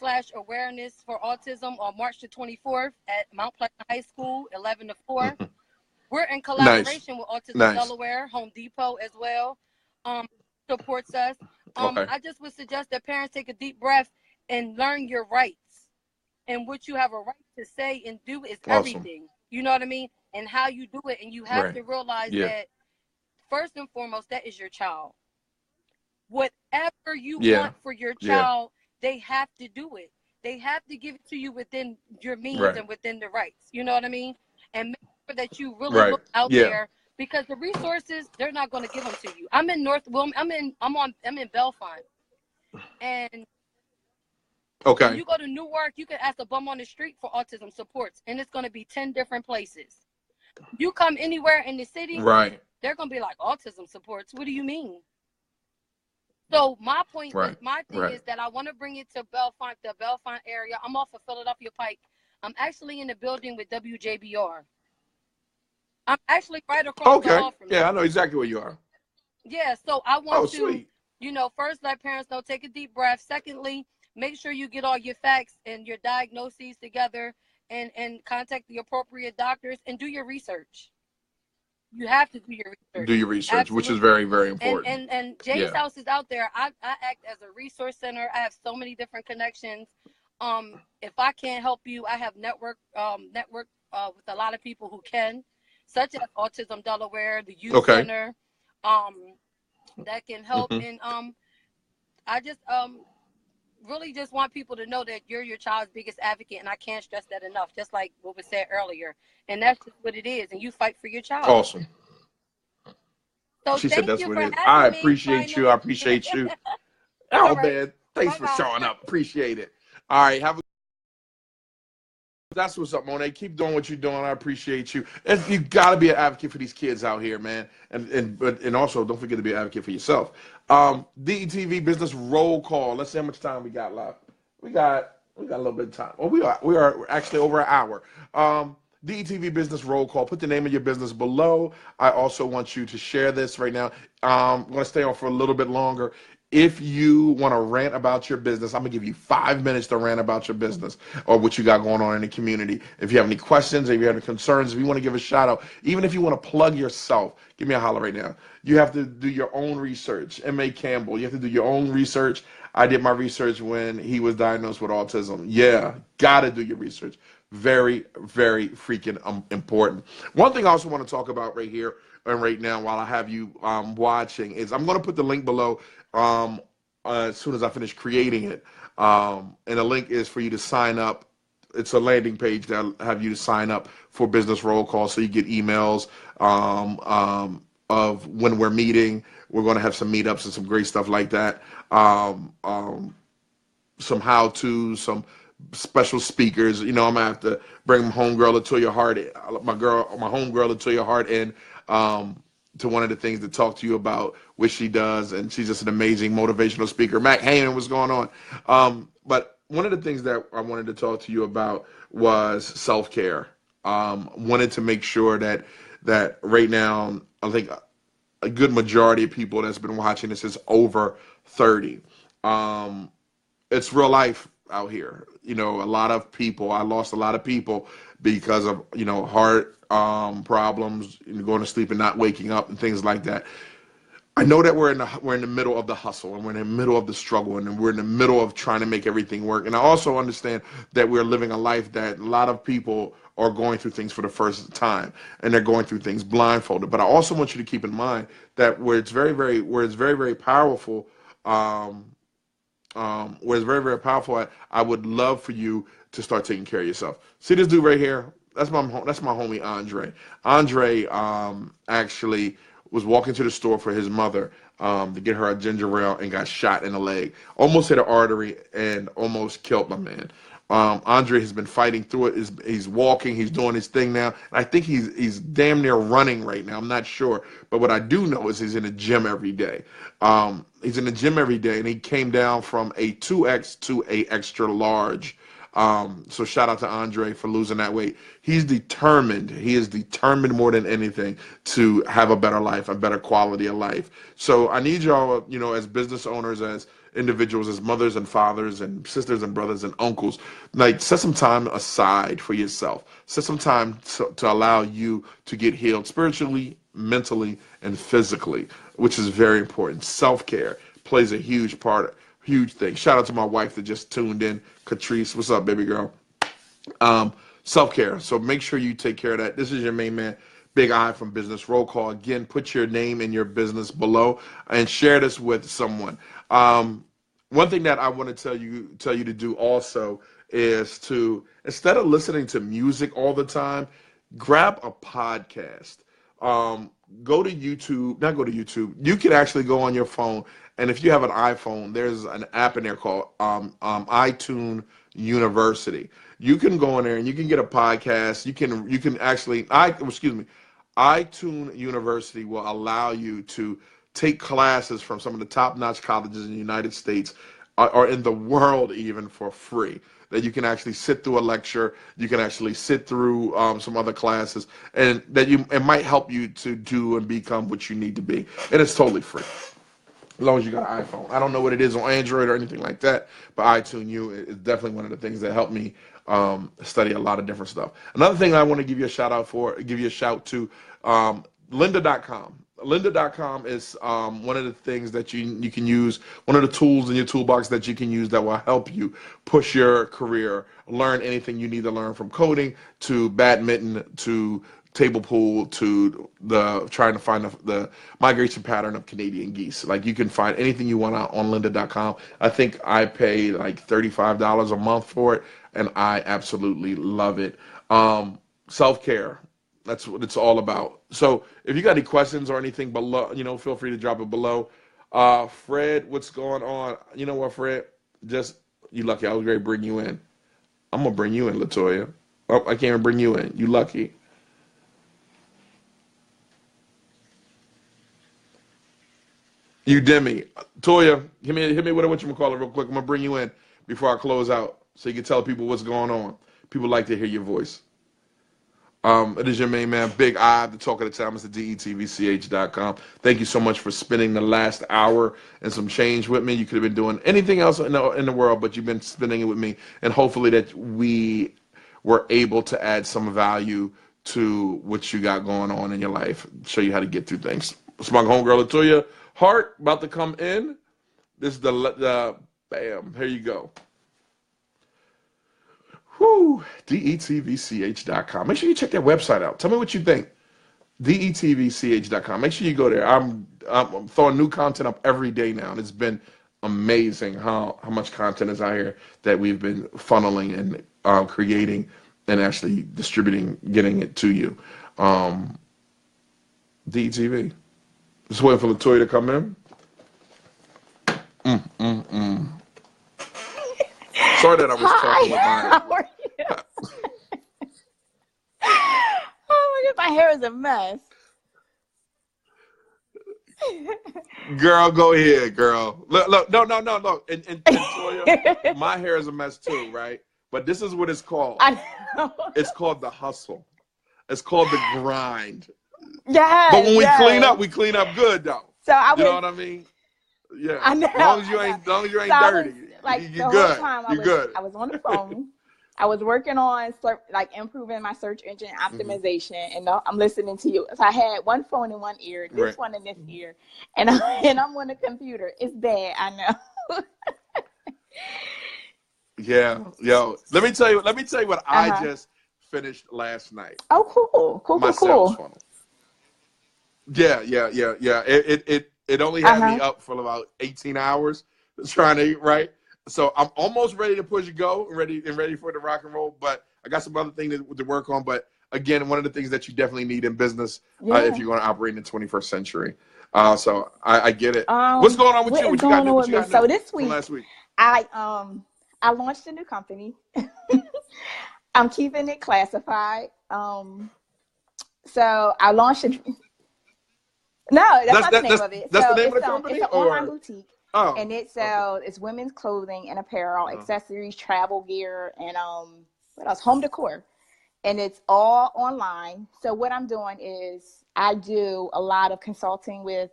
/ awareness for autism on March the 24th at Mount Pleasant High School, 11 to 4. We're in collaboration with Autism Delaware, Home Depot as well, supports us. I just would suggest that parents take a deep breath and learn your rights. And what you have a right to say and do is everything. You know what I mean? And how you do it. And you have to realize that first and foremost, that is your child. Whatever you want for your child, they have to do it. they have to give it to you within your means and within the rights. You know what I mean? And make sure that you really look out there, because the resources, they're not going to give them to you. I'm in I'm in Bellefonte, and when you go to Newark, you can ask a bum on the street for autism supports, and it's going to be 10 different places. You come anywhere in the city, they're going to be like, autism supports? What do you mean? So my point, my thing is that I want to bring it to Bellefonte, the Bellefonte area. I'm off of Philadelphia Pike. I'm actually in the building with WJBR. I'm actually right across the hall from you. Yeah, I know exactly where you are. Yeah, so I want to, you know, first let parents know, take a deep breath. Secondly, make sure you get all your facts and your diagnoses together, and contact the appropriate doctors and do your research. You have to do your research. Do your research, absolutely, which is very, very important. And Jay's house is out there. I act as a resource center. I have so many different connections. If I can't help you, I have network with a lot of people who can, such as Autism Delaware, the Youth Center, that can help. And I just really just want people to know that you're your child's biggest advocate, and I can't stress that enough, just like what was said earlier. And that's just what it is, and you fight for your child. Awesome. So she said that's what it is. I appreciate you. I appreciate you. Oh, man, thanks for showing up. Appreciate it. All right, that's what's up, Monet. Keep doing what you're doing. I appreciate you. And you got to be an advocate for these kids out here, man. And also don't forget to be an advocate for yourself. DETV Business Roll Call. Let's see how much time we got left. We got a little bit of time. Well, we're actually over an hour. DETV Business Roll Call. Put the name of your business below. I also want you to share this right now. I'm going to stay on for a little bit longer. If you want to rant about your business, I'm going to give you 5 minutes to rant about your business or what you got going on in the community. If you have any questions, if you have any concerns, if you want to give a shout out, even if you want to plug yourself, give me a holler right now. You have to do your own research. M.A. Campbell, you have to do your own research. I did my research when he was diagnosed with autism. Yeah, got to do your research. Very, very freaking important. One thing I also want to talk about right here and right now while I have you watching is I'm going to put the link below as soon as I finish creating it. And the link is for you to sign up. It's a landing page that'll have you to sign up for Business Roll Call so you get emails of when we're meeting. We're going to have some meetups and some great stuff like that. Some how-tos, some special speakers. You know, I'm going to have to bring my homegirl Latoya Hart, my homegirl Latoya Hart in to one of the things to talk to you about, which she does, and she's just an amazing motivational speaker. Mac Heyman, what's going on? But one of the things that I wanted to talk to you about was self-care. Wanted to make sure that right now, I think a good majority of people that's been watching this is over 30. It's real life out here. You know, a lot of people, I lost a lot of people because of, you know, heart problems, going to sleep and not waking up and things like that. I know that we're in the middle of the hustle, and we're in the middle of the struggle, and we're in the middle of trying to make everything work. And I also understand that we're living a life that a lot of people are going through things for the first time, and they're going through things blindfolded. But I also want you to keep in mind that where it's very, very powerful, where it's very, very powerful, I would love for you to start taking care of yourself. See this dude right here? That's my homie Andre. Andre actually was walking to the store for his mother to get her a ginger ale and got shot in the leg. Almost hit an artery and almost killed my man. Andre has been fighting through it. He's walking. He's doing his thing now. I think he's damn near running right now. I'm not sure. But what I do know is he's in the gym every day. He's in the gym every day, and he came down from a 2X to a extra large. So shout out to Andre for losing that weight. He's determined. He is determined more than anything to have a better life, a better quality of life. So I need y'all, you know, as business owners, as individuals, as mothers and fathers and sisters and brothers and uncles, like set some time aside for yourself. Set some time to allow you to get healed spiritually, mentally, and physically, which is very important. Self-care plays a huge part, huge thing. Shout out to my wife that just tuned in. Catrice, what's up, baby girl? Self-care. So make sure you take care of that. This is your main man, Big I from Business Roll Call. Again, put your name and your business below and share this with someone. one thing that I want to tell you to do also is to, instead of listening to music all the time, grab a podcast. Go to YouTube, not go to YouTube. You can actually go on your phone, and if you have an iPhone, there's an app in there called iTunes University. You can go in there and you can get a podcast. You can actually, iTunes University will allow you to take classes from some of the top-notch colleges in the United States or in the world even for free. That you can actually sit through a lecture, you can actually sit through some other classes, and that it might help you to do and become what you need to be. And it's totally free, as long as you got an iPhone. I don't know what it is on Android or anything like that, but iTunes U is definitely one of the things that helped me study a lot of different stuff. Another thing I want to give you a shout to, lynda.com. Lynda.com is one of the things that you can use, one of the tools in your toolbox that you can use that will help you push your career, learn anything you need to learn, from coding to badminton to table pool to trying to find the migration pattern of Canadian geese. Like, you can find anything you want out on lynda.com. I think I pay like $35 a month for it, and I absolutely love it. Self-care. That's what it's all about. So if you got any questions or anything below, feel free to drop it below. Fred, what's going on? You know what, Fred? You lucky. I was ready to bring you in. I'm going to bring you in, LaToya. Oh, I can't even bring you in. You lucky. You Demi. Toya, hit me with a whatchamacallit real quick. I'm going to bring you in before I close out so you can tell people what's going on. People like to hear your voice. It is your main man, Big I, the talk of the town, Mr. DETVCH.com. Thank you so much for spending the last hour and some change with me. You could have been doing anything else in the world, but you've been spending it with me. And hopefully that we were able to add some value to what you got going on in your life, show you how to get through things. It's my homegirl, LaToya Hart, about to come in. This is the bam, here you go. Whoo, DETVCH.com. Make sure you check that website out. Tell me what you think. DETVCH.com. Make sure you go there. I'm throwing new content up every day now, and it's been amazing how much content is out here that we've been funneling and creating and actually distributing, getting it to you. DETV. Just waiting for LaToya to come in. Sorry that I was talking with my... How are you? Oh my God, my hair is a mess. Girl, go ahead, girl. Look, no. And Toya, my hair is a mess too, right? But this is what it's called. I know. It's called the hustle. It's called the grind. Yeah. But when we clean up good though. So you know what I mean? Yeah. I know. As long as you ain't dirty. You're good. Whole time I was on the phone. I was working on improving my search engine optimization, and I'm listening to you. So I had one phone in one ear, this one in this ear, and I'm on the computer. It's bad, I know. Yeah, yo. Let me tell you what I just finished last night. Oh, cool. My sales funnel. Yeah. It only had me up for about 18 hours trying to eat right. So I'm almost ready to push go and ready for the rock and roll. But I got some other things to work on. But again, one of the things that you definitely need in business if you're going to operate in the 21st century. So I get it. What's going on with you? What you got new? So this week, last week, I launched a new company. I'm keeping it classified. So I launched it. No, that's not the name of it. That's the name of the company? It's an online boutique. Oh, and it's women's clothing and apparel, accessories, travel gear, and what else? Home decor. And it's all online. So what I'm doing is I do a lot of consulting with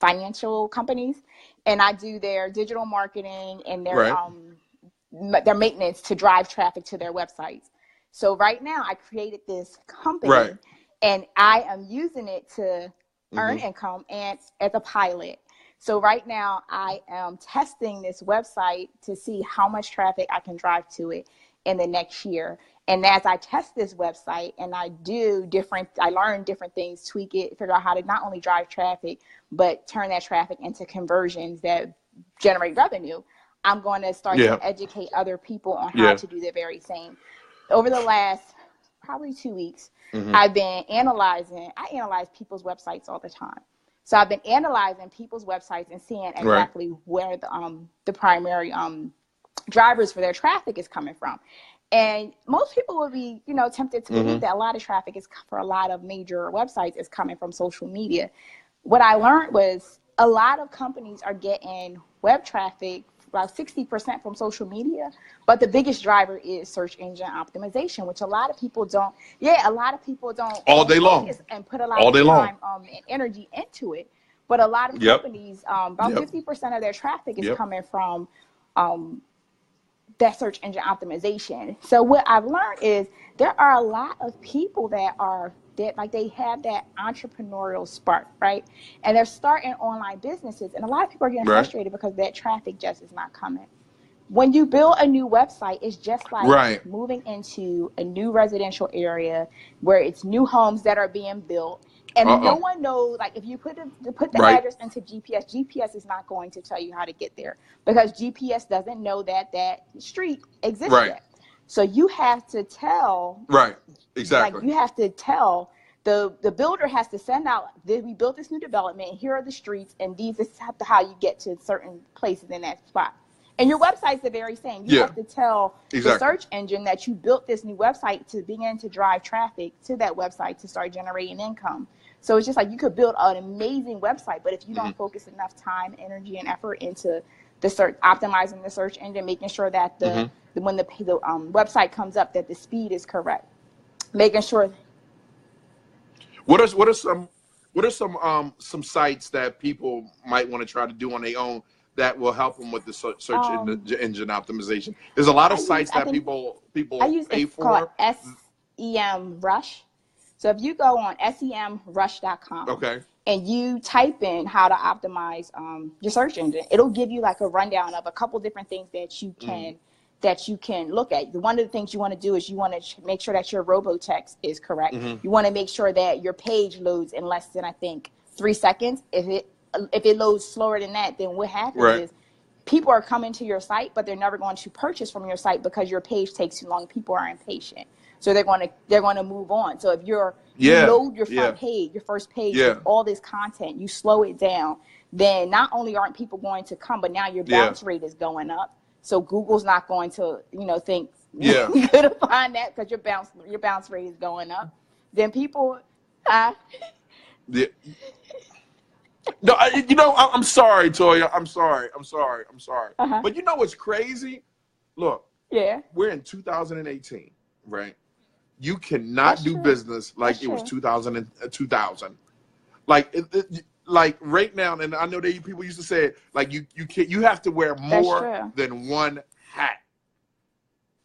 financial companies, and I do their digital marketing and their maintenance to drive traffic to their websites. So right now I created this company, and I am using it to earn income and as a pilot. So right now I am testing this website to see how much traffic I can drive to it in the next year. And as I test this website and I learn different things, tweak it, figure out how to not only drive traffic, but turn that traffic into conversions that generate revenue, I'm going to start to educate other people on how to do the very same. Over the last probably 2 weeks, I've been analyzing. I analyze people's websites all the time. So I've been analyzing people's websites and seeing exactly where the primary drivers for their traffic is coming from. And most people will be, tempted to believe that a lot of traffic is for a lot of major websites is coming from social media. What I learned was a lot of companies are getting web traffic about 60% from social media, but the biggest driver is search engine optimization, which a lot of people don't. A lot of people don't all day long and put a lot of time and energy into it. But a lot of companies, about 50% of their traffic is coming from that search engine optimization. So what I've learned is there are a lot of people that they have that entrepreneurial spark, right? And they're starting online businesses. And a lot of people are getting frustrated because that traffic just is not coming. When you build a new website, it's just like moving into a new residential area where it's new homes that are being built. And no one knows, like if you put the address into GPS is not going to tell you how to get there because GPS doesn't know that street exists yet. So you have to tell. Right. Exactly. Like you have to tell the builder has to send out, we built this new development, and here are the streets, and this is how you get to certain places in that spot. And your website's the very same. You have to tell the search engine that you built this new website to begin to drive traffic to that website to start generating income. So it's just like you could build an amazing website, but if you don't focus enough time, energy, and effort into the optimizing the search engine, making sure that when the website comes up, that the speed is correct, making sure. What are some sites that people might want to try to do on their own that will help them with the search engine optimization? There's a lot of sites that people pay for. Called SEMrush. So if you go on SEMrush.com, and you type in how to optimize your search engine, it'll give you like a rundown of a couple different things that you can look at. One of the things you want to do is you want to make sure that your robotext is correct. You want to make sure that your page loads in less than, I think, 3 seconds. If it loads slower than that, then what happens is people are coming to your site, but they're never going to purchase from your site because your page takes too long. People are impatient, so they're going to move on. So if you load your front page, your first page with all this content, you slow it down, then not only aren't people going to come, but now your bounce rate is going up. So Google's not going to, think you're going to find that because your bounce rate is going up. Then people, No, I'm sorry, Toya. I'm sorry. But you know what's crazy? Look, we're in 2018, right? You cannot do business like it was 2000. Like right now, and I know that people used to say it, like you have to wear more than one hat,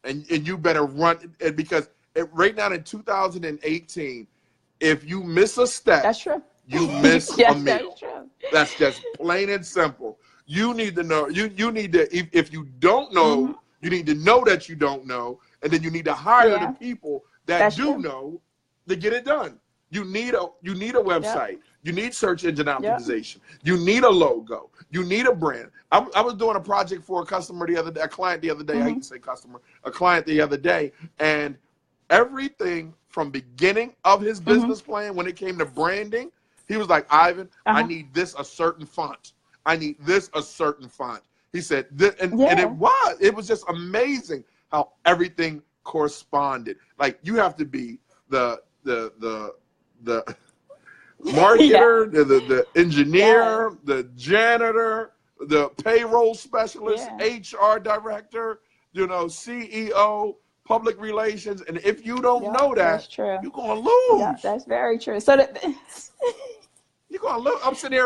and you better run it because right now in 2018, if you miss a step, that's true. You miss a meal. That's just plain and simple. You need to know. You need to if you don't know, you need to know that you don't know, and then you need to hire the people that know to get it done. You need a website. You need search engine optimization. You need a logo. You need a brand. I was doing a project for a customer the other day, a client the other day. I hate to say customer, a client the other day, and everything from beginning of his business plan when it came to branding, he was like, Ivan, I need this a certain font. I need this a certain font. He said, and it was just amazing how everything corresponded. Like you have to be the marketer, the engineer, the janitor, the payroll specialist, HR director, CEO, public relations, and if you don't know that, you're gonna lose. Yeah, that's very true. So you're gonna lose. I'm sitting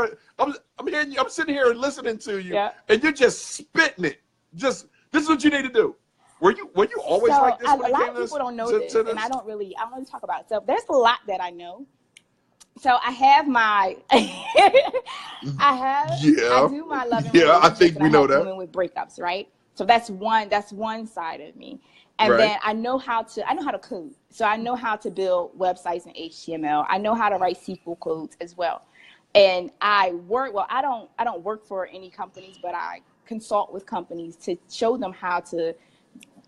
here listening to you, and you're just spitting it. This is what you need to do. Were you always like this? A lot of people don't know this, and I don't really talk about it. So there's a lot that I know. So I have my, I do my love and I think we know that. Women with breakups, right? So that's one side of me. And then I know how to code. So I know how to build websites in HTML. I know how to write SQL codes as well. And I don't work for any companies, but I consult with companies to show them how to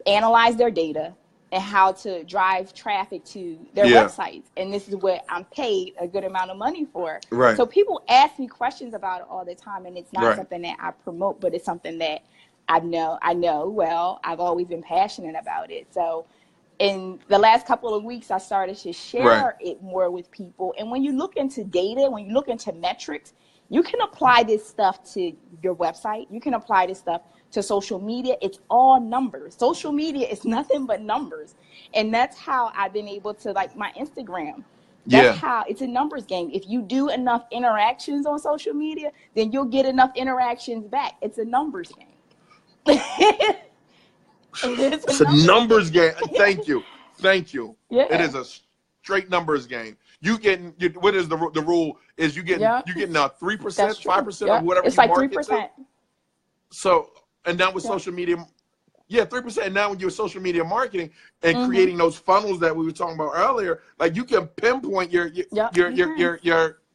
analyze their data and how to drive traffic to their websites. And this is what I'm paid a good amount of money for. Right. So people ask me questions about it all the time, and it's not something that I promote, but it's something that I know well. I've always been passionate about it. So in the last couple of weeks, I started to share it more with people. And when you look into data, when you look into metrics, you can apply this stuff to your website. You can apply this stuff to social media. It's all numbers. Social media is nothing but numbers. And that's how I've been able to, like my Instagram. That's how it's a numbers game. If you do enough interactions on social media, then you'll get enough interactions back. It's a numbers game. It's a numbers game. Thank you. Yeah. It is a straight numbers game. What is the rule? Is you getting 3%, 5% of whatever it's you like market 3%. to? So, and now with social media, 3%. And now with your social media marketing and creating those funnels that we were talking about earlier, like you can pinpoint your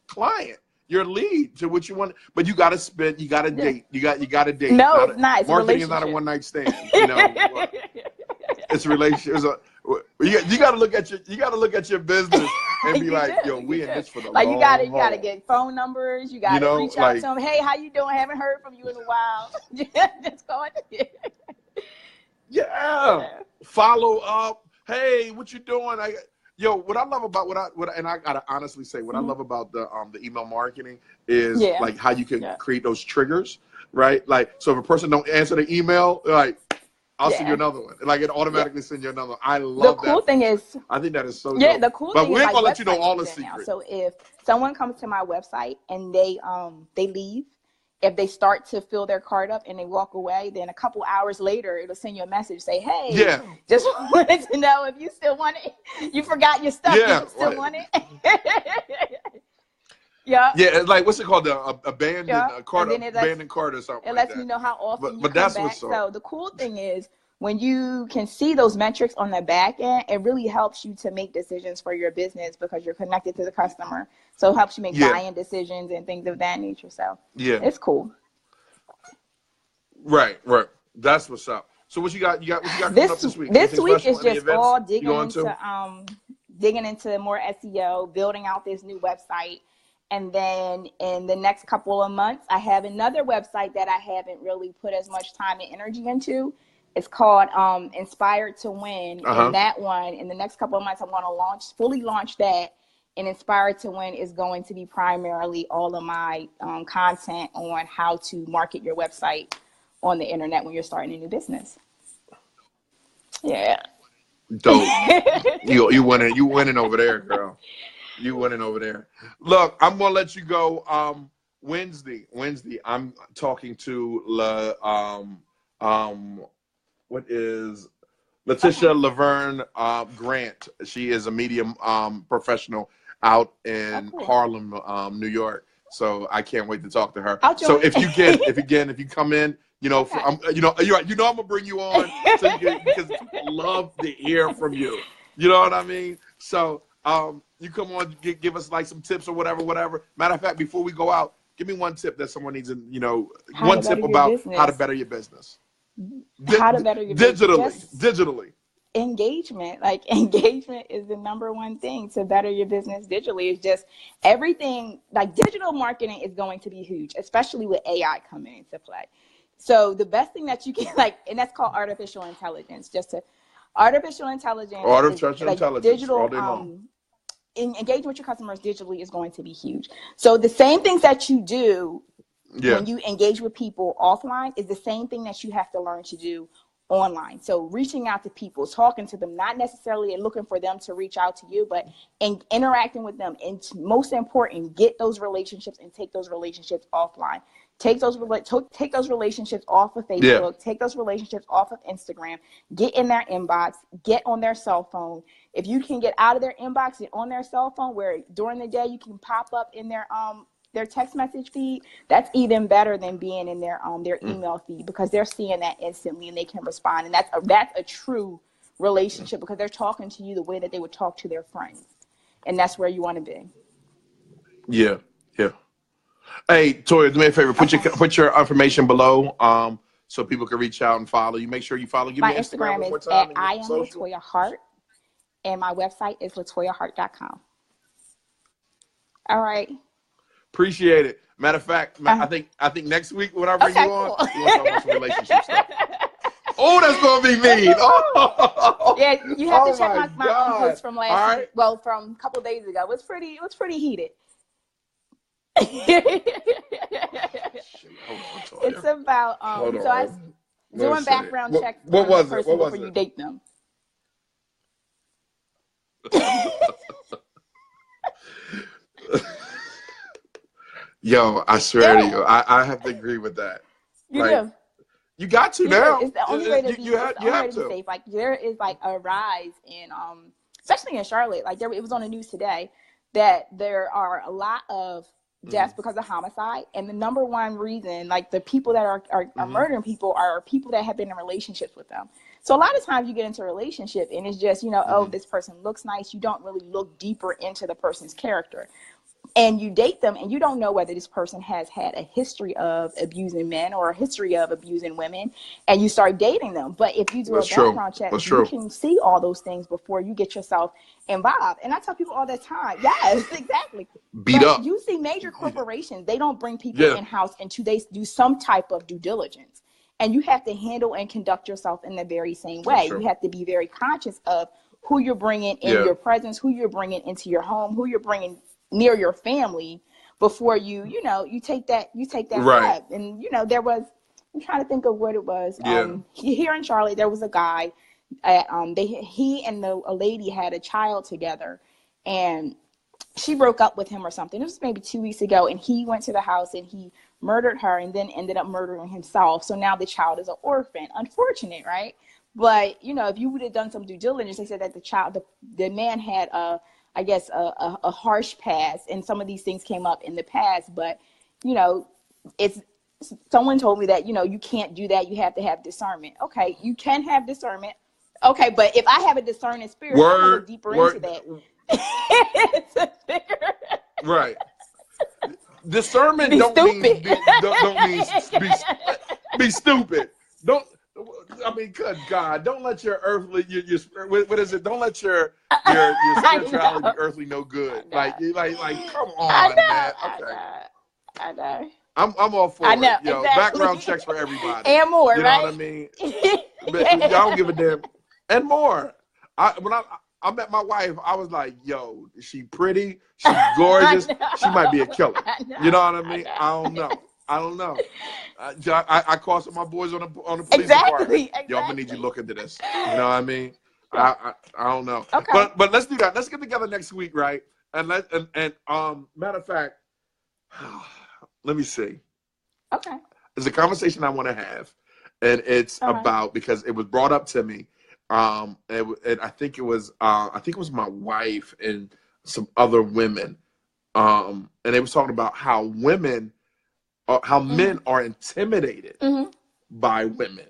client, your lead to what you want, but you got to spend, you got to date, you got to date. No, it's not. It's marketing is not a one night stand. You know, it's a relationship. You got to look at your business and be like, yo, we in this for the long haul. You gotta get phone numbers. You gotta reach out to them. Hey, how you doing? Haven't heard from you in a while. Just go follow up. Hey, what you doing? What I love about and I gotta honestly say, what I love about the email marketing is like how you can create those triggers, right? Like, so if a person don't answer the email, like, I'll send you another one. Like, it automatically sends you another one. I love that. The cool thing is, I think that is so dope. The cool but thing we is, ain't gonna let you know all the secrets. now. So if someone comes to my website and they leave, if they start to fill their cart up and they walk away, then a couple hours later, it'll send you a message, say, hey, just wanted to know if you still want it. You forgot your stuff. You still want it? Yeah, it's like, what's it called? The abandoned cart or something. It lets me know how often you come back. What's so the cool thing is, when you can see those metrics on the back end, it really helps you to make decisions for your business because you're connected to the customer. So it helps you make buying decisions and things of that nature. So it's cool. Right. That's what's up. So what you got? What you got coming up this week? This week is just all digging into more SEO, building out this new website. And then in the next couple of months, I have another website that I haven't really put as much time and energy into. It's called Inspired to Win. And that one, in the next couple of months, I'm going to fully launch that. And Inspired to Win is going to be primarily all of my content on how to market your website on the internet when you're starting a new business. Yeah. Dope. You winning over there, girl. You winning over there. Look, I'm gonna let you go. Wednesday, I'm talking to what is Letitia Laverne Grant. She is a media professional out in Harlem, New York. So I can't wait to talk to her. So if you come in, you're right. I'm gonna bring you on because people love to hear from you. You know what I mean? So you come on, give us like some tips or whatever. Matter of fact, before we go out, give me one tip that someone needs to, one tip about how to better your business. How to better your business. Digitally. Engagement. Like, engagement is the number one thing to better your business digitally. It's just everything, like digital marketing is going to be huge, especially with AI coming into play. So the best thing that you can and that's called artificial intelligence. Artificial intelligence, digital all day long. Engage with your customers digitally is going to be huge. So the same things that you do when you engage with people offline is the same thing that you have to learn to do online. So reaching out to people, talking to them, not necessarily looking for them to reach out to you, but interacting with them. And most important, get those relationships and take those relationships offline. Take those relationships off of Facebook. Take those relationships off of Instagram. Get in their inbox. Get on their cell phone. If you can get out of their inbox and on their cell phone, where during the day you can pop up in their text message feed, that's even better than being in their email feed, because they're seeing that instantly and they can respond. And that's a true relationship, because they're talking to you the way that they would talk to their friends, and that's where you want to be. Yeah. Hey, Toya, do me a favor. Put your information below, so people can reach out and follow you. Make sure you follow. Give my me Instagram one more Instagram is time. at I am Latoya Hart, and my website is latoyahart.com. All right. Appreciate it. Matter of fact, I think next week when I bring you on, cool. we want to talk about some relationship stuff. Oh, that's gonna be mean. Oh. Yeah, you have to check my post from last week. Well, from a couple of days ago. It was pretty heated. It's about so I doing background checks. What was it? What was before it? You date them. Yo, I swear to you, I have to agree with that. You do. You got to now. It's the only way to be, you have to be safe. Like there is like a rise in especially in Charlotte. Like it was on the news today that there are a lot of deaths because of homicide, and the number one reason, like the people that are murdering people are people that have been in relationships with them. So a lot of times you get into a relationship and it's just, oh, this person looks nice. You don't really look deeper into the person's character. And you date them and you don't know whether this person has had a history of abusing men or a history of abusing women, and you start dating them. But if you do a background check, you can see all those things before you get yourself involved. And I tell people all the time, yes, exactly. Beat up. You see major corporations, they don't bring people in-house until they do some type of due diligence. And you have to handle and conduct yourself in the very same way. You have to be very conscious of who you're bringing in your presence, who you're bringing into your home, who you're bringing near your family before you take that step. And there was, I'm trying to think of what it was. Here in Charlotte, there was a guy he and a lady had a child together, and she broke up with him or something. It was maybe 2 weeks ago, and he went to the house and he murdered her and then ended up murdering himself. So now the child is an orphan. Unfortunate, right? But if you would have done some due diligence, they said that the man had a harsh past, and some of these things came up in the past. But someone told me that you can't do that. You have to have discernment. Okay, you can have discernment. Okay, but if I have a discerning spirit, I'm gonna go deeper into that. It's a bigger. Right. Discernment don't mean be stupid. I mean, good God! Don't let your earthly, what is it? Don't let your spirituality be earthly no good. Like, come on, man. Okay. I know. I'm all for it. Exactly. Background checks for everybody. And more, you know what I mean? But I don't give a damn. And more. When I met my wife, I was like, yo, is she pretty? She's gorgeous. She might be a killer. You know what I mean? I don't know. I call some of my boys on the police department. Yo, I'm gonna need you to look into this. You know what I mean? I don't know. Okay. But let's do that. Let's get together next week, right? And matter of fact, let me see. Okay. There's a conversation I want to have, and it's about, because it was brought up to me. And I think it was my wife and some other women, and they was talking about how men are intimidated by women.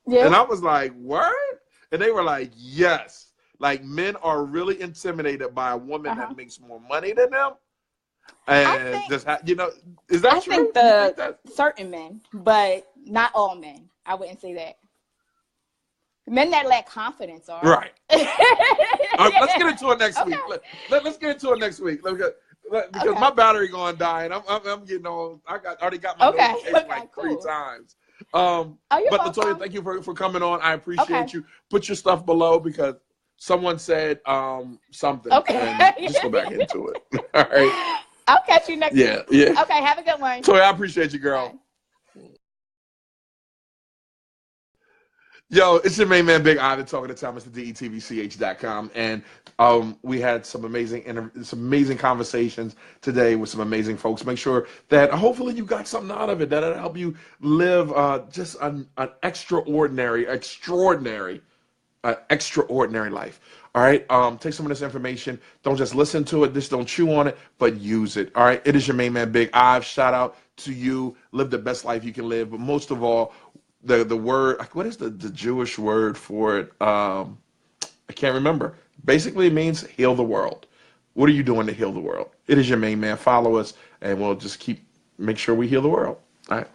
Yeah. And I was like, what? And they were like, yes. Like, men are really intimidated by a woman that makes more money than them. And is that true? I think certain men, but not all men. I wouldn't say that. Men that lack confidence are. Right. Let's get into it next week. Let's get into it next week. Because my battery going to die, and I'm getting on. I already got my notification like 3 times. But Latoya, thank you for coming on. I appreciate you. Put your stuff below, because someone said something. Okay. And just go back into it. All right. I'll catch you next week. Yeah. Okay, have a good one. Toya, I appreciate you, girl. Bye. Yo, it's your main man, Big Ivan, talking to Thomas at DETVCH.com, and we had some amazing conversations today with some amazing folks. Make sure that hopefully you got something out of it that'll help you live just an extraordinary life. All right, take some of this information. Don't just listen to it, just don't chew on it, but use it. All right, it is your main man, Big Iv. Shout out to you. Live the best life you can live, but most of all, the word, what is the Jewish word for it? I can't remember. Basically, it means heal the world. What are you doing to heal the world? It is your main man. Follow us, and we'll just keep make sure we heal the world. All right.